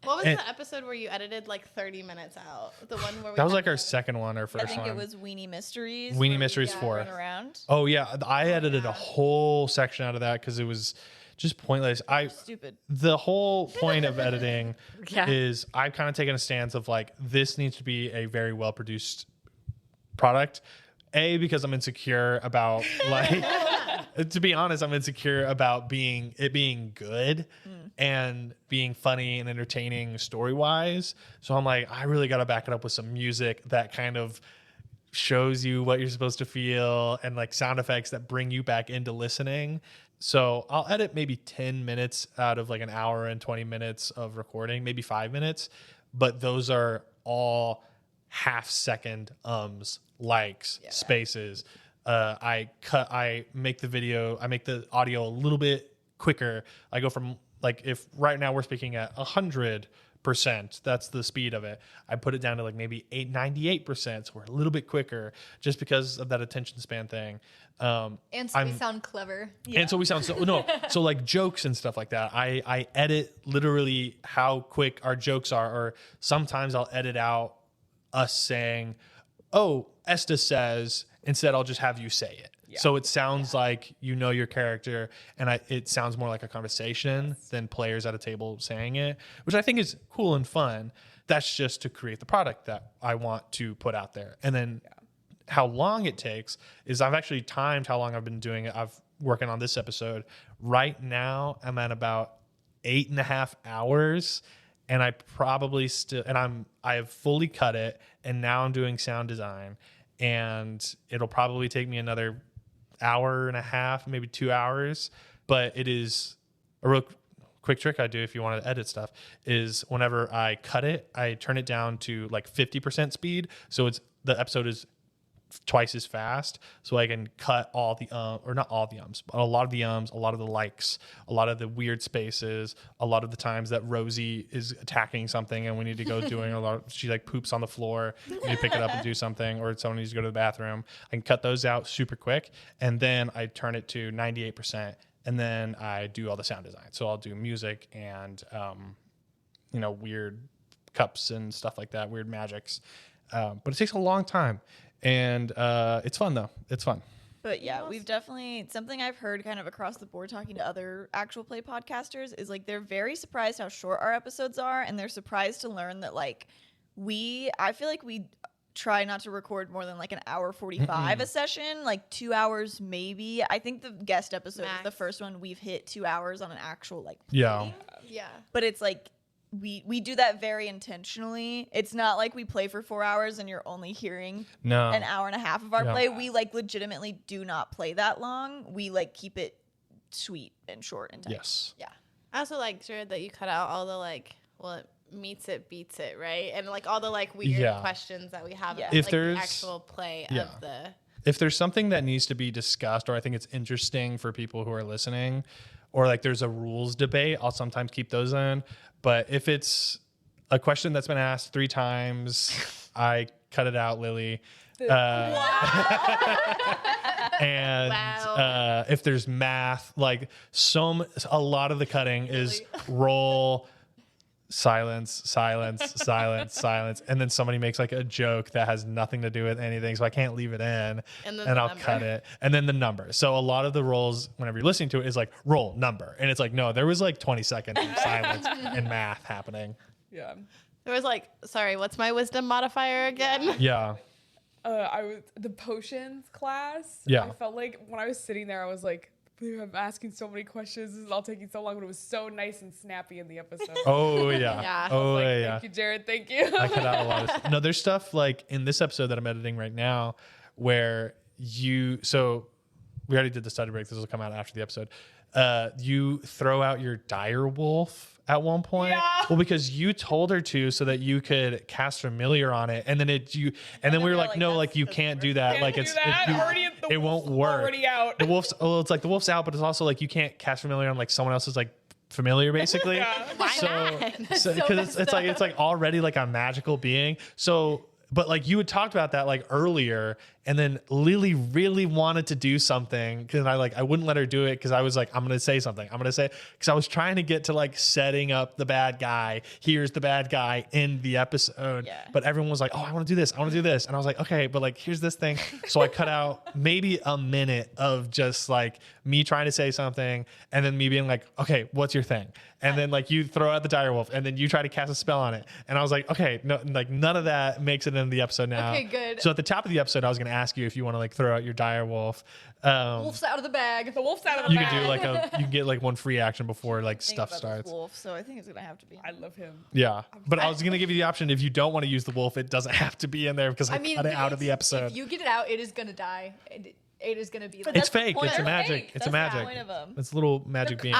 Speaker 5: What was the episode where you edited like 30 minutes out? The one where
Speaker 1: that was like our second one, our first one.
Speaker 2: I think it was Weenie Mysteries.
Speaker 1: Weenie Mysteries 4.
Speaker 2: Around.
Speaker 1: Oh yeah, I edited a whole section out of that because it was just pointless.
Speaker 2: Stupid.
Speaker 1: The whole point of editing is I've kind of taken a stance of like this needs to be a very well produced product. Because I'm insecure about like. To be honest, I'm insecure about it being good and being funny and entertaining story-wise. So I'm like, I really got to back it up with some music that kind of shows you what you're supposed to feel, and like sound effects that bring you back into listening. So I'll edit maybe 10 minutes out of like an hour and 20 minutes of recording, maybe 5 minutes. But those are all half-second likes, spaces. I make the audio a little bit quicker. I go from like, if right now we're speaking at 100%, that's the speed of it. I put it down to like maybe 98%. So we're a little bit quicker just because of that attention span thing.
Speaker 3: And so we sound clever.
Speaker 1: Yeah. And so we sound so like jokes and stuff like that. I edit literally how quick our jokes are, or sometimes I'll edit out us saying, "Oh, Esta says," instead I'll just have you say it. Yeah. So it sounds like you know your character, and it sounds more like a conversation than players at a table saying it, which I think is cool and fun. That's just to create the product that I want to put out there. And then how long it takes is I've actually timed how long I've been doing it. I've working on this episode. Right now I'm at about 8.5 hours, and I probably I have fully cut it, and now I'm doing sound design. And it'll probably take me another hour and a half, maybe 2 hours. But it is a real quick trick I do if you want to edit stuff is whenever I cut it, I turn it down to like 50% speed. So the episode is twice as fast, so I can cut all the or not all the ums, but a lot of the ums, a lot of the likes, a lot of the weird spaces, a lot of the times that Rosie is attacking something and we need to go doing a lot. She like poops on the floor, we need to pick it up and do something, or someone needs to go to the bathroom. I can cut those out super quick, and then I turn it to 98%, and then I do all the sound design. So I'll do music and weird cups and stuff like that, weird magics. But it takes a long time. And it's fun, though. It's fun.
Speaker 2: But yeah, we've definitely, something I've heard kind of across the board talking to other actual play podcasters is like they're very surprised how short our episodes are. And they're surprised to learn that like I feel like we try not to record more than like an hour 45 a session, like 2 hours maybe. I think the guest episode is the first one we've hit 2 hours on an actual like play.
Speaker 3: Yeah.
Speaker 2: But it's like, we do that very intentionally. It's not like we play for 4 hours and you're only hearing an hour and a half of our play. We like legitimately do not play that long. We like keep it sweet and short and tight.
Speaker 1: Yes.
Speaker 2: Yeah.
Speaker 5: I also like, Jared, that you cut out all the like, well, it meets it, beats it, right? And like all the like weird questions that we have.
Speaker 2: Yeah.
Speaker 5: If like, there's the actual play of the.
Speaker 1: If there's something that needs to be discussed, or I think it's interesting for people who are listening, or like there's a rules debate, I'll sometimes keep those in. But if it's a question that's been asked 3 times, I cut it out, Lilly. And if there's math, like a lot of the cutting is roll, silence, and then somebody makes like a joke that has nothing to do with anything, so I can't leave it in, and I'll cut it, and then the number. So a lot of the rolls, whenever you're listening to it, is like roll number, and it's like, no, there was like 20 seconds of silence and math happening.
Speaker 4: Yeah,
Speaker 5: there was like, sorry, what's my wisdom modifier again?
Speaker 1: Yeah.
Speaker 4: I was the potions class.
Speaker 1: Yeah,
Speaker 4: I felt like when I was sitting there, I was like, I'm asking so many questions. This is all taking so long, but it was so nice and snappy in the episode.
Speaker 1: Oh, yeah. Oh, yeah.
Speaker 4: Thank you, Jared. Thank you.
Speaker 1: I cut out a lot of stuff. No, there's stuff like in this episode that I'm editing right now where so we already did the study break. This will come out after the episode. You throw out your dire wolf at one point. Yeah. Well, because you told her to so that you could cast familiar on it. And then then we were like, no, like you can't do that. Like it won't work.
Speaker 4: Already out.
Speaker 1: It's like the wolf's out, but it's also like you can't cast familiar on like someone else's like familiar basically.
Speaker 5: Why not?
Speaker 1: Because it's like already like a magical being. So but like you had talked about that like earlier, and then Lilly really wanted to do something because I wouldn't let her do it because I was like, I'm gonna say something. Because I was trying to get to like setting up the bad guy. Here's the bad guy in the episode. Yeah. But everyone was like, oh, I want to do this. And I was like, okay, but like here's this thing. So I cut out maybe a minute of just like me trying to say something, and then me being like, okay, what's your thing? And then like you throw out the direwolf, and then you try to cast a spell on it. And I was like, okay, no, like none of that makes it into the episode now.
Speaker 3: Okay, good.
Speaker 1: So at the top of the episode, I was going to ask you if you want to like throw out your direwolf.
Speaker 3: Wolf's out of the bag.
Speaker 4: The wolf's out of the bag.
Speaker 1: You can do you can get like one free action before like stuff starts.
Speaker 2: Wolf, so I think it's gonna have to be.
Speaker 4: I love him.
Speaker 1: Yeah, but I was gonna give you the option if you don't want to use the wolf, it doesn't have to be in there because I cut it out of the episode.
Speaker 3: If you get it out, it is gonna die. It is gonna be. Like,
Speaker 1: it's fake. It's a magic. It's a magic. It's a little magic being.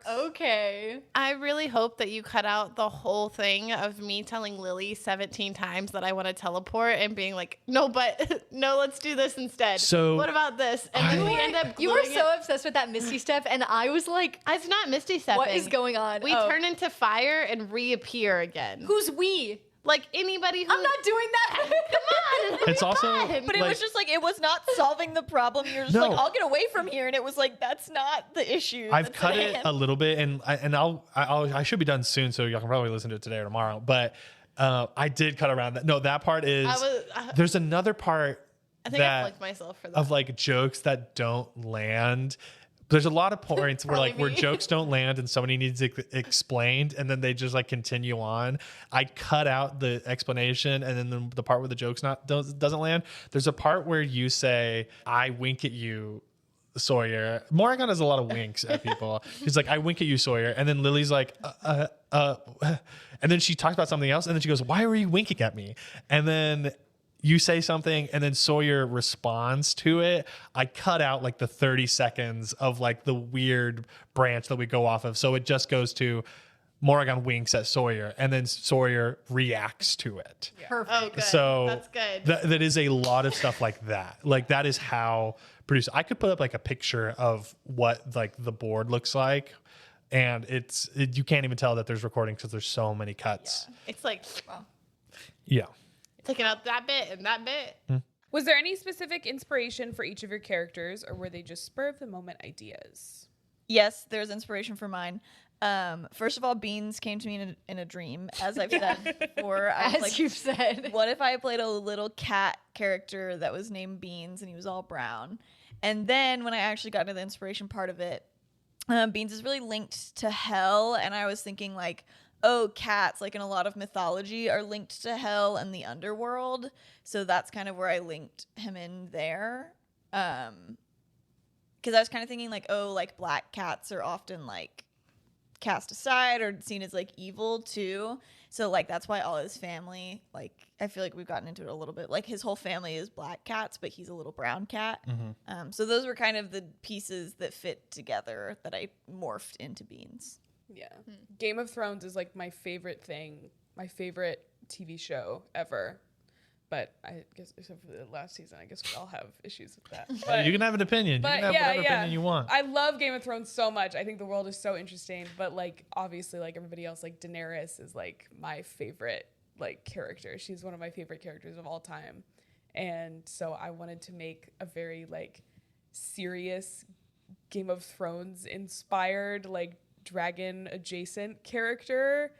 Speaker 3: Okay.
Speaker 5: I really hope that you cut out the whole thing of me telling Lilly 17 times that I want to teleport and being like, no, let's do this instead. So what about this? And then we end up.
Speaker 3: You were so obsessed with that Misty step, and I was like,
Speaker 5: it's not Misty stepping.
Speaker 3: What is going on?
Speaker 5: We turn into fire and reappear again.
Speaker 3: Who's we?
Speaker 5: Like anybody who...
Speaker 3: I'm not doing that.
Speaker 5: Come on.
Speaker 1: It's also...
Speaker 2: But it was just like, it was not solving the problem. You're just like, I'll get away from here. And it was like, that's not the issue.
Speaker 1: I've cut it a little bit, and I should be done soon, so y'all can probably listen to it today or tomorrow. But I did cut around that. No, that part is... there's another part
Speaker 5: I think I flicked myself for that.
Speaker 1: Of like jokes that don't land. There's a lot of points where jokes don't land and somebody needs it explained, and then they just like continue on. I cut out the explanation, and then the part where the joke's doesn't land. There's a part where you say, "I wink at you, Sawyer." Morrigan has a lot of winks at people. He's like, "I wink at you, Sawyer," and then Lily's like, and then she talks about something else, and then she goes, "Why were you winking at me?" And then you say something, and then Sawyer responds to it. I cut out like the 30 seconds of like the weird branch that we go off of. So it just goes to, Morrigan winks at Sawyer, and then Sawyer reacts to it.
Speaker 3: Perfect.
Speaker 5: Oh, good.
Speaker 1: So
Speaker 5: That's good.
Speaker 1: that is a lot of stuff like that. Like that is how produce. I could put up like a picture of what like the board looks like, and you can't even tell that there's recording because there's so many cuts.
Speaker 5: Yeah. It's like, wow.
Speaker 1: Yeah.
Speaker 5: Taking out that bit and that bit.
Speaker 4: Was there any specific inspiration for each of your characters, or were they just spur of the moment ideas?
Speaker 2: Yes, there's inspiration for mine. First of all, Beans came to me in a dream, as I've said before.
Speaker 3: As you've said.
Speaker 2: What if I played a little cat character that was named Beans and he was all brown? And then when I actually got into the inspiration part of it, Beans is really linked to hell, and I was thinking like, oh, cats, like in a lot of mythology, are linked to hell and the underworld. So that's kind of where I linked him in there. Because I was kind of thinking like, oh, like black cats are often like cast aside or seen as like evil too. So like that's why all his family, like I feel like we've gotten into it a little bit, like his whole family is black cats, but he's a little brown cat. So those were kind of the pieces that fit together that I morphed into Beans.
Speaker 4: Yeah. Game of Thrones is like my favorite thing, my favorite TV show ever. But I guess except for the last season, I guess we all have issues with that. But,
Speaker 1: You can have an opinion. You can have whatever opinion you want.
Speaker 4: I love Game of Thrones so much. I think the world is so interesting. But like obviously, like everybody else, like Daenerys is like my favorite like character. She's one of my favorite characters of all time. And so I wanted to make a very like serious Game of Thrones inspired like dragon adjacent character.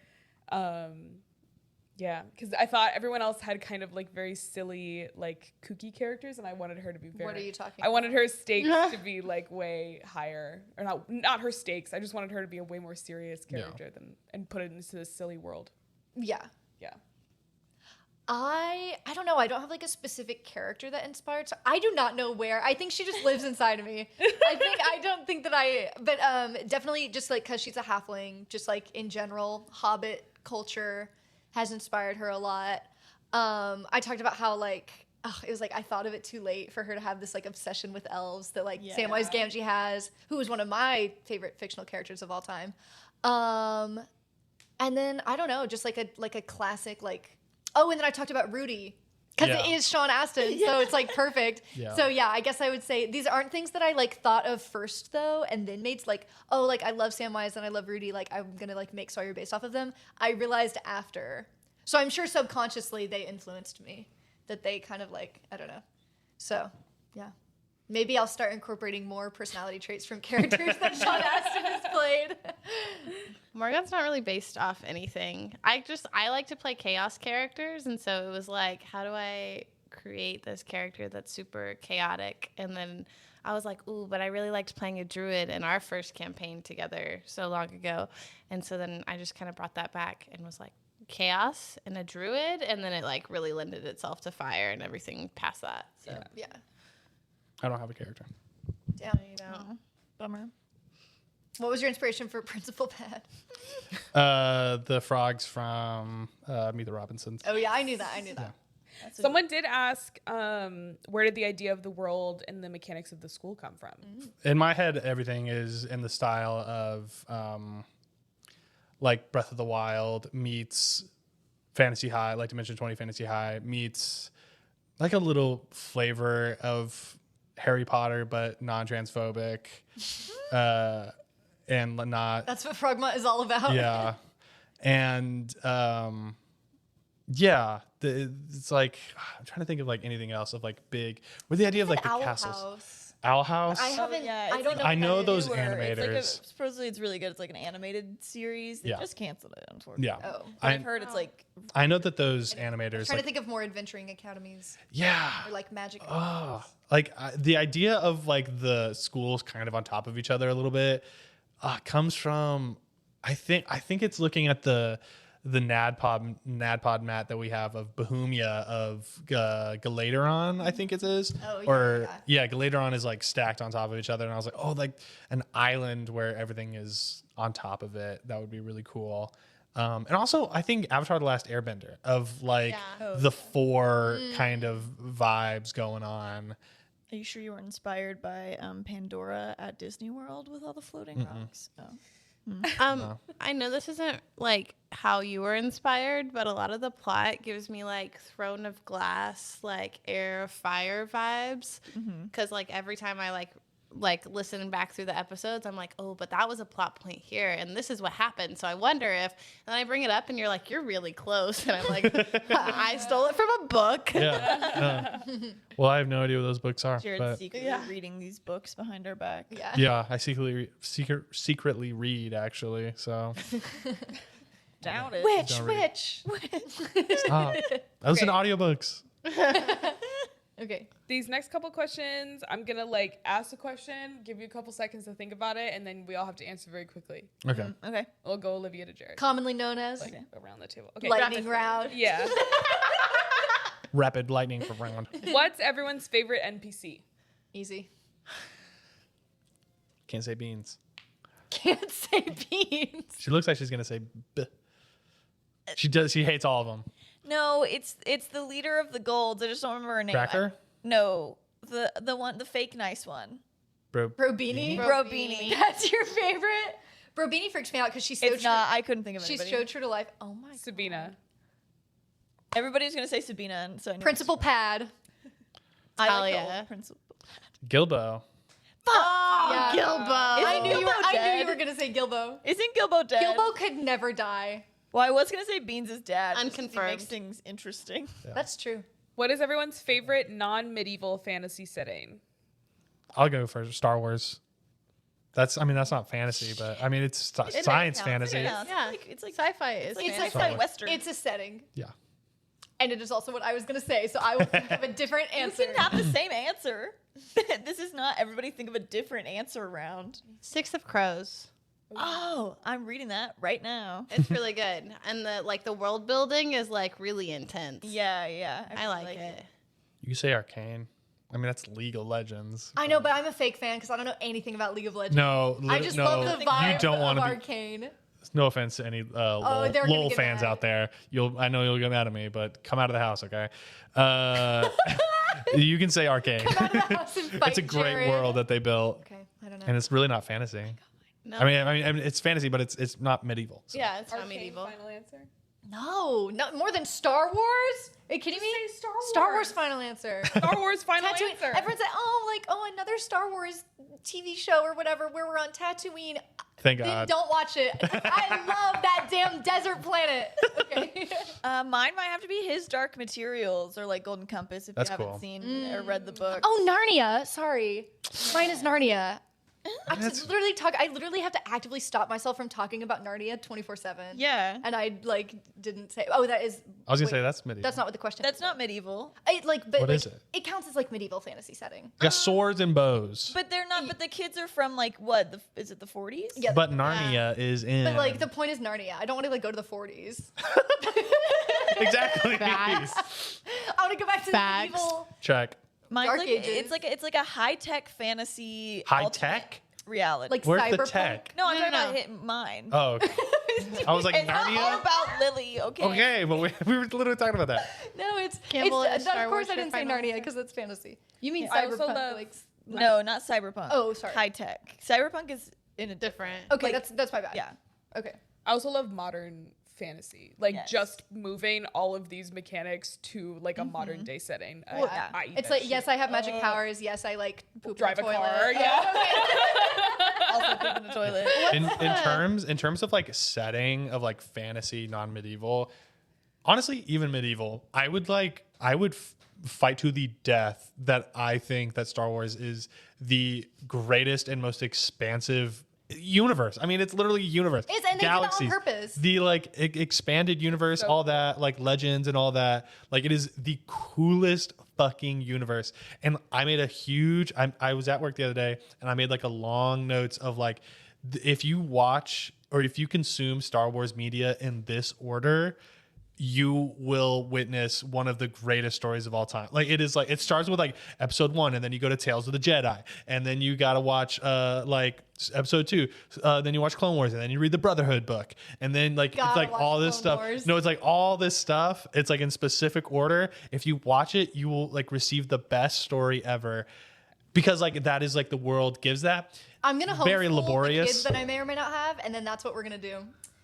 Speaker 4: Yeah, because I thought everyone else had kind of like very silly, like kooky characters, and I wanted her to be very.
Speaker 3: What are you talking
Speaker 4: I wanted her stakes to be like way higher, or not her stakes. I just wanted her to be a way more serious character and put it into this silly world.
Speaker 3: Yeah.
Speaker 4: Yeah.
Speaker 3: I don't know. I don't have like a specific character that inspired. So I do not know where. I think she just lives inside of me. But definitely just like because she's a halfling, just like in general, Hobbit culture has inspired her a lot. I talked about how like it was like I thought of it too late for her to have this like obsession with elves that like Samwise Gamgee has, who is one of my favorite fictional characters of all time. And then I don't know, just like a classic like. Oh, and then I talked about Rudy because it is Sean Astin, so it's like perfect. So yeah, I guess I would say these aren't things that I like thought of first though, and then made like, oh, like I love Samwise and I love Rudy, like I'm gonna like make Sawyer based off of them. I realized after, so I'm sure subconsciously they influenced me, that they kind of like I don't know. So yeah, maybe I'll start incorporating more personality traits from characters that Sean Astin has played.
Speaker 5: Morgan's not really based off anything. I like to play chaos characters, and so it was like, how do I create this character that's super chaotic? And then I was like, ooh, but I really liked playing a druid in our first campaign together so long ago. And so then I just kind of brought that back and was like, chaos and a druid, and then it like really lended itself to fire and everything past that. So
Speaker 3: yeah.
Speaker 1: I don't have a character.
Speaker 3: Damn,
Speaker 5: you know.
Speaker 2: Bummer.
Speaker 3: What was your inspiration for Principal Pat?
Speaker 1: The frogs from Meet the Robinsons.
Speaker 3: Oh yeah, I knew that. Yeah.
Speaker 4: Someone did ask, where did the idea of the world and the mechanics of the school come from?
Speaker 1: In my head, everything is in the style of like Breath of the Wild meets Fantasy High, like Dimension 20 Fantasy High meets like a little flavor of Harry Potter, but non-transphobic. And not.
Speaker 3: That's what Frogmont is all about.
Speaker 1: Yeah. And it's like I'm trying to think of like anything else of like big with the idea of like the castles. Owl House.
Speaker 3: I haven't. I don't know.
Speaker 1: I know those
Speaker 2: It's
Speaker 1: animators.
Speaker 2: like supposedly it's really good. It's like an animated series. They just canceled it, unfortunately.
Speaker 1: Yeah.
Speaker 3: Oh.
Speaker 2: I've heard it's like.
Speaker 1: I know that those animators.
Speaker 3: I'm trying to think of more adventuring academies.
Speaker 1: Yeah.
Speaker 3: Or like magic.
Speaker 1: Like the idea of like the schools kind of on top of each other a little bit comes from. I think it's looking at the NADPOD mat that we have of Bohemia of Galateron, I think it is.
Speaker 3: Oh, yeah.
Speaker 1: Galateron is like stacked on top of each other, and I was like, oh, like an island where everything is on top of it. That would be really cool. And also, I think Avatar: The Last Airbender of like the four kind of vibes going on.
Speaker 2: Are you sure you were inspired by Pandora at Disney World with all the floating rocks? Oh.
Speaker 5: I know this isn't like how you were inspired, but a lot of the plot gives me like Throne of Glass, like Heir of Fire vibes. Because like every time I like listen back through the episodes, I'm like, oh, but that was a plot point here, and this is what happened. So I wonder if, and I bring it up, and you're like, you're really close, and I'm like, I stole it from a book.
Speaker 1: Yeah. Well, I have no idea what those books are.
Speaker 2: Jared's secretly reading these books behind our back.
Speaker 1: Yeah, I secretly read actually. So.
Speaker 2: Doubt it.
Speaker 3: Which?
Speaker 1: Stop. I listen to audiobooks.
Speaker 3: Okay.
Speaker 4: These next couple questions, I'm gonna like ask a question, give you a couple seconds to think about it, and then we all have to answer very quickly.
Speaker 1: Okay.
Speaker 2: Okay.
Speaker 4: We'll go Olivia to Jared.
Speaker 3: Commonly known as
Speaker 4: Like, around the table. Okay.
Speaker 3: lightning round.
Speaker 4: Yeah.
Speaker 1: Rapid lightning for round.
Speaker 4: What's everyone's favorite NPC?
Speaker 3: Easy.
Speaker 1: Can't say beans.
Speaker 3: Can't say beans.
Speaker 1: She looks like she's gonna say B. She does. She hates all of them.
Speaker 2: No, it's the leader of the Golds. I just don't remember her name.
Speaker 1: Cracker?
Speaker 2: No, the fake nice one.
Speaker 3: Brobini.
Speaker 2: Brobini.
Speaker 3: That's your favorite. Brobini freaks me out because she's so
Speaker 2: It's not. I couldn't think of
Speaker 3: She's
Speaker 2: anybody.
Speaker 3: so true to life. Oh my god.
Speaker 4: Sabina.
Speaker 2: Everybody's gonna say Sabina, and so I know
Speaker 3: Principal Pad.
Speaker 2: I like the
Speaker 5: Talia.
Speaker 2: old Principal.
Speaker 1: Gilbo.
Speaker 3: Yeah.
Speaker 5: Gilbo.
Speaker 3: I knew you were
Speaker 2: dead?
Speaker 3: gonna say Gilbo.
Speaker 2: Isn't Gilbo dead?
Speaker 3: Gilbo could never die.
Speaker 2: Well, I was gonna say Beans' dad. just 'cause he
Speaker 5: Unconfirmed.
Speaker 2: makes things interesting.
Speaker 3: That's true.
Speaker 4: What is everyone's favorite non-medieval fantasy setting?
Speaker 1: I'll go for Star Wars. That's not fantasy, but I mean it's science
Speaker 2: counts.
Speaker 1: fantasy.
Speaker 2: It counts.
Speaker 5: Yeah.
Speaker 2: It's like
Speaker 5: Sci-fi is
Speaker 2: it's
Speaker 5: fantasy.
Speaker 2: sci-fi western.
Speaker 3: It's a setting.
Speaker 1: Yeah.
Speaker 3: And it is also what I was gonna say, so I will think of a different answer.
Speaker 2: You can have the same answer. This is not everybody think of a different answer round.
Speaker 5: Six of Crows.
Speaker 2: Oh, I'm reading that right now.
Speaker 5: It's really good, and the world building is like really intense.
Speaker 2: Yeah.
Speaker 5: I like it.
Speaker 1: You say Arcane. I mean that's League of Legends.
Speaker 3: I know, but I'm a fake fan because I don't know anything about League of Legends.
Speaker 1: No,
Speaker 3: I just love the vibe
Speaker 1: you don't
Speaker 3: of
Speaker 1: want to be.
Speaker 3: Arcane.
Speaker 1: No offense to any
Speaker 3: they're gonna
Speaker 1: LOL
Speaker 3: get
Speaker 1: fans
Speaker 3: mad.
Speaker 1: out there. I know you'll get mad at me, but come out of the house, okay? You can say Arcane.
Speaker 3: Come out of the house and fight
Speaker 1: It's a great
Speaker 3: Jared.
Speaker 1: world that they built,
Speaker 3: Okay, I don't know.
Speaker 1: and it's really not fantasy.
Speaker 5: No.
Speaker 1: I mean, it's fantasy, but it's not medieval. So.
Speaker 5: Yeah, it's not
Speaker 4: Arcane
Speaker 5: medieval.
Speaker 4: Final answer.
Speaker 3: No, not more than Star Wars. Are you kidding me?
Speaker 4: say Star
Speaker 3: Star
Speaker 4: Wars.
Speaker 3: Wars final answer.
Speaker 4: Star Wars final
Speaker 3: Tatooine.
Speaker 4: answer.
Speaker 3: Everyone's like, another Star Wars TV show or whatever where we're on Tatooine.
Speaker 1: Thank
Speaker 3: Then
Speaker 1: God.
Speaker 3: don't watch it. I love that damn desert planet. Okay.
Speaker 2: Mine might have to be His Dark Materials or like Golden Compass if
Speaker 1: That's
Speaker 2: you haven't
Speaker 1: cool.
Speaker 2: seen or read the book.
Speaker 3: Oh, Narnia. Sorry. Mine is Narnia. I literally have to actively stop myself from talking about Narnia 24/7.
Speaker 2: Yeah.
Speaker 3: And I didn't say. Oh, that is.
Speaker 1: I was gonna
Speaker 3: wait,
Speaker 1: say that's medieval.
Speaker 3: That's not what the question.
Speaker 2: That's
Speaker 3: is.
Speaker 2: not medieval.
Speaker 1: What is it?
Speaker 3: It counts as like medieval fantasy setting.
Speaker 1: You got swords and bows.
Speaker 2: But they're not. But the kids are from like what? Is it the 40s?
Speaker 3: Yeah.
Speaker 1: But Narnia is in.
Speaker 3: But like the point is Narnia. I don't want to go to the 40s.
Speaker 1: Exactly.
Speaker 5: Facts.
Speaker 3: I want to go back to
Speaker 5: Facts.
Speaker 3: the medieval.
Speaker 1: Check.
Speaker 2: Mine's
Speaker 3: Dark
Speaker 2: like,
Speaker 3: Ages.
Speaker 2: it's like a high tech fantasy.
Speaker 1: High
Speaker 2: alternate
Speaker 1: tech?
Speaker 2: reality.
Speaker 3: Like
Speaker 1: Where's
Speaker 3: cyberpunk.
Speaker 1: the tech?
Speaker 2: no, I'm
Speaker 5: No,
Speaker 2: talking
Speaker 5: no,
Speaker 2: about
Speaker 5: no.
Speaker 2: hit mine.
Speaker 1: Oh, okay. I was like
Speaker 2: It's not all
Speaker 1: Narnia.
Speaker 2: about Lily. Okay.
Speaker 1: Okay, but we were literally talking about that.
Speaker 3: No, it's
Speaker 5: Campbell
Speaker 3: it's,
Speaker 5: is Star
Speaker 3: of course
Speaker 5: Wars
Speaker 3: I
Speaker 5: your
Speaker 3: didn't say
Speaker 5: final
Speaker 3: Narnia
Speaker 5: answer?
Speaker 3: because it's fantasy. You mean
Speaker 4: I also
Speaker 3: cyberpunk?
Speaker 4: love-
Speaker 3: Like,
Speaker 2: No, not cyberpunk.
Speaker 3: Oh, sorry.
Speaker 2: High tech. Cyberpunk is in a
Speaker 5: Different.
Speaker 3: okay,
Speaker 2: like-
Speaker 3: that's my bad.
Speaker 2: Yeah.
Speaker 3: Okay.
Speaker 4: I also love modern fantasy, like
Speaker 2: Yes.
Speaker 4: just moving all of these mechanics to like a modern day setting.
Speaker 3: Well,
Speaker 4: I eat
Speaker 3: It's
Speaker 4: that
Speaker 3: like
Speaker 4: shit.
Speaker 3: yes, I have magic powers. Yes, I like poop
Speaker 4: Drive
Speaker 3: in
Speaker 4: a
Speaker 3: the toilet.
Speaker 4: car. Yeah.
Speaker 2: Also poop in the toilet.
Speaker 1: in terms of like setting of like fantasy non-medieval, honestly even medieval, I would fight to the death that I think that Star Wars is the greatest and most expansive universe. I mean, it's literally a universe.
Speaker 3: It's- and they did that on
Speaker 1: galaxies,
Speaker 3: purpose.
Speaker 1: the like expanded universe, all that, like legends and all that. Like it is the coolest fucking universe. And I made I was at work the other day and I made like a long notes of like if you watch or if you consume Star Wars media in this order, you will witness one of the greatest stories of all time. Like it is like it starts with like episode 1 and then you go to Tales of the Jedi and then you got to watch like episode 2, then you watch Clone Wars and then you read the Brotherhood book and then like it's like all this
Speaker 3: Clone
Speaker 1: stuff.
Speaker 3: Wars.
Speaker 1: No, it's like all this stuff. It's like in specific order. If you watch it, you will like receive the best story ever. because like that is like the world gives that.
Speaker 3: I'm gonna homeschool
Speaker 1: very
Speaker 3: the
Speaker 1: laborious
Speaker 3: kids that I may or may not have, and then that's what we're gonna do.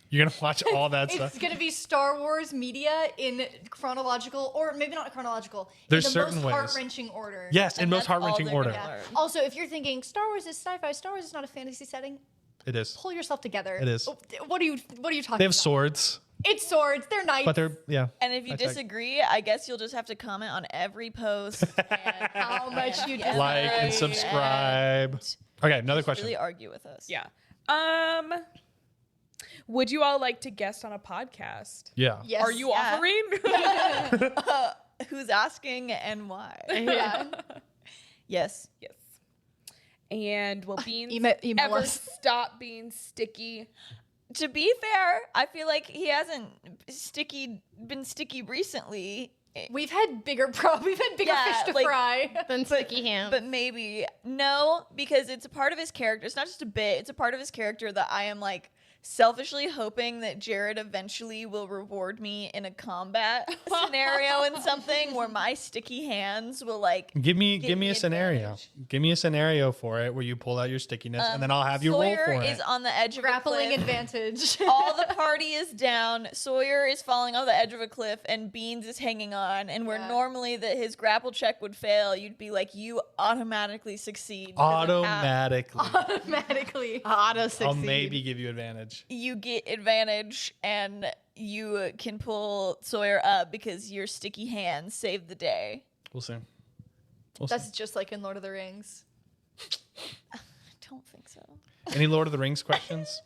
Speaker 1: You're gonna watch all that stuff.
Speaker 3: It's gonna be Star Wars media in chronological, or maybe not chronological.
Speaker 1: There's
Speaker 3: in the
Speaker 1: certain
Speaker 3: most
Speaker 1: ways.
Speaker 3: heart-wrenching order.
Speaker 1: Yes, in most heart-wrenching order.
Speaker 3: Yeah. Also, if you're thinking Star Wars is sci-fi, Star Wars is not a fantasy setting.
Speaker 1: It is.
Speaker 3: Pull yourself together.
Speaker 1: It is.
Speaker 3: What are you talking about?
Speaker 1: They have swords.
Speaker 3: It's swords. They're knights.
Speaker 1: But they're
Speaker 2: And if you disagree, I guess you'll just have to comment on every post and
Speaker 3: how much you disagree.
Speaker 1: Like and subscribe. Okay, another question.
Speaker 2: Really argue with us.
Speaker 4: Yeah. Would you all like to guest on a podcast?
Speaker 1: Yeah.
Speaker 3: Yes.
Speaker 4: Are you offering?
Speaker 2: Who's asking and why?
Speaker 3: Yeah.
Speaker 2: Yes.
Speaker 4: Yes. And will Beans
Speaker 3: Email
Speaker 4: ever
Speaker 3: us.
Speaker 4: stop being sticky?
Speaker 2: To be fair, I feel like he hasn't been sticky recently.
Speaker 3: We've had bigger fish to fry.
Speaker 5: Than sticky ham.
Speaker 2: But maybe no, because it's a part of his character. It's not just a bit. It's a part of his character that I am like selfishly hoping that Jared eventually will reward me in a combat scenario in something where my sticky hands will like
Speaker 1: give me a scenario. Give me a scenario for it where you pull out your stickiness and then I'll have you roll for
Speaker 2: Sawyer
Speaker 1: it.
Speaker 2: is on the edge of
Speaker 3: Grappling
Speaker 2: a cliff.
Speaker 3: advantage.
Speaker 2: All the party is down. Sawyer is falling off the edge of a cliff, and Beans is hanging on. And where normally that his grapple check would fail, you'd be like, you automatically succeed.
Speaker 1: Automatically.
Speaker 5: Auto succeed.
Speaker 1: I'll maybe give you advantage.
Speaker 2: You get advantage, and you can pull Sawyer up because your sticky hands save the day.
Speaker 1: We'll see.
Speaker 3: That's just like in Lord of the Rings.
Speaker 2: I don't think so.
Speaker 1: Any Lord of the Rings questions?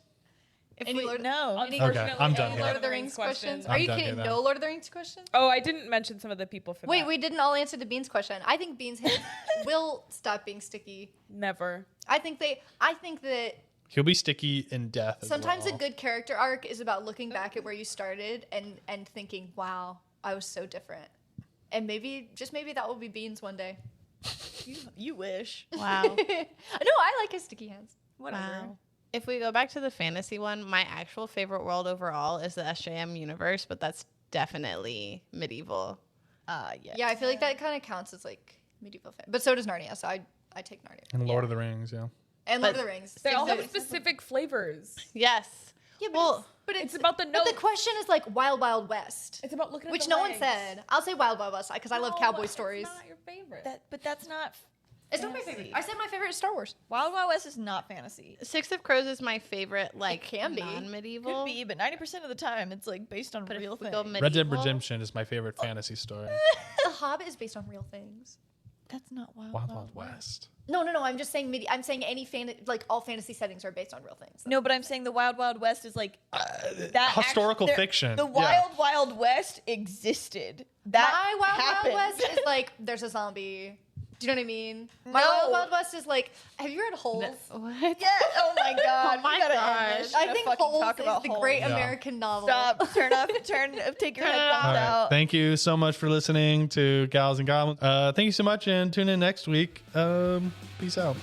Speaker 3: No.
Speaker 2: Any
Speaker 1: Okay, I'm done
Speaker 3: Any
Speaker 1: here.
Speaker 3: Lord of the Rings questions?
Speaker 1: I'm
Speaker 3: Are you
Speaker 1: done
Speaker 3: kidding?
Speaker 1: here,
Speaker 3: No
Speaker 1: then.
Speaker 3: Lord of the Rings questions?
Speaker 4: Oh, I didn't mention some of the people for
Speaker 3: Wait,
Speaker 4: that.
Speaker 3: we didn't all answer the Beans question. I think Beans will stop being sticky.
Speaker 4: Never.
Speaker 3: I think that
Speaker 1: He'll be sticky in death.
Speaker 3: sometimes
Speaker 1: well.
Speaker 3: a good character arc is about looking back at where you started and thinking, wow, I was so different. And maybe that will be Beans one day.
Speaker 2: You wish.
Speaker 5: Wow.
Speaker 3: No, I like his sticky hands.
Speaker 2: Whatever.
Speaker 5: Wow. If we go back to the fantasy one, my actual favorite world overall is the SJM universe, but that's definitely medieval.
Speaker 2: Yeah.
Speaker 3: Yeah, I feel like that kind of counts as like medieval fan. But so does Narnia, so I take Narnia.
Speaker 1: And Lord of the Rings, yeah.
Speaker 3: And Lord of the Rings.
Speaker 4: They all have specific flavors.
Speaker 5: Yes.
Speaker 3: Yeah, but
Speaker 4: It's about the
Speaker 3: But
Speaker 4: notes.
Speaker 3: the question is like Wild Wild West.
Speaker 4: It's about looking at
Speaker 3: Which
Speaker 4: the
Speaker 3: no one
Speaker 4: legs.
Speaker 3: said. I'll say Wild Wild West because I love cowboy stories.
Speaker 4: It's not your favorite.
Speaker 2: But that's not.
Speaker 3: It's not my favorite. I said my favorite is Star Wars.
Speaker 2: Wild Wild West is not fantasy.
Speaker 5: Six of Crows is my favorite, like,
Speaker 3: can be.
Speaker 5: non-medieval.
Speaker 2: Could be, but 90% of the time it's like based on
Speaker 5: But
Speaker 2: real
Speaker 5: if we
Speaker 2: things.
Speaker 5: go
Speaker 1: Red Dead
Speaker 5: medieval-
Speaker 1: Redemption is my favorite fantasy story.
Speaker 3: The Hobbit is based on real things.
Speaker 2: That's not Wild
Speaker 1: Wild
Speaker 2: Wild
Speaker 1: Wild West.
Speaker 3: No. I'm just saying. I'm saying any all fantasy settings are based on real things.
Speaker 2: No, but I'm saying the Wild Wild West is like that
Speaker 1: historical fiction.
Speaker 2: The
Speaker 1: Yeah.
Speaker 2: Wild Wild West existed. That
Speaker 3: My Wild
Speaker 2: happened.
Speaker 3: Wild West is like there's a zombie. Do you know what I mean? My
Speaker 2: No.
Speaker 3: Wild Wild West is like. Have you read Holes?
Speaker 5: What?
Speaker 2: Yeah. Oh my God.
Speaker 5: Oh my
Speaker 2: we gotta
Speaker 5: gosh.
Speaker 2: end this.
Speaker 3: I
Speaker 2: Gotta
Speaker 3: think
Speaker 2: fucking
Speaker 3: Holes
Speaker 2: talk
Speaker 3: is
Speaker 2: about
Speaker 3: the
Speaker 2: Holes.
Speaker 3: great
Speaker 1: Yeah.
Speaker 3: American novel.
Speaker 2: Stop. Take your headphones
Speaker 1: All right.
Speaker 2: out.
Speaker 1: Thank you so much for listening to Gals and Goblins. Thank you so much and tune in next week. Peace out.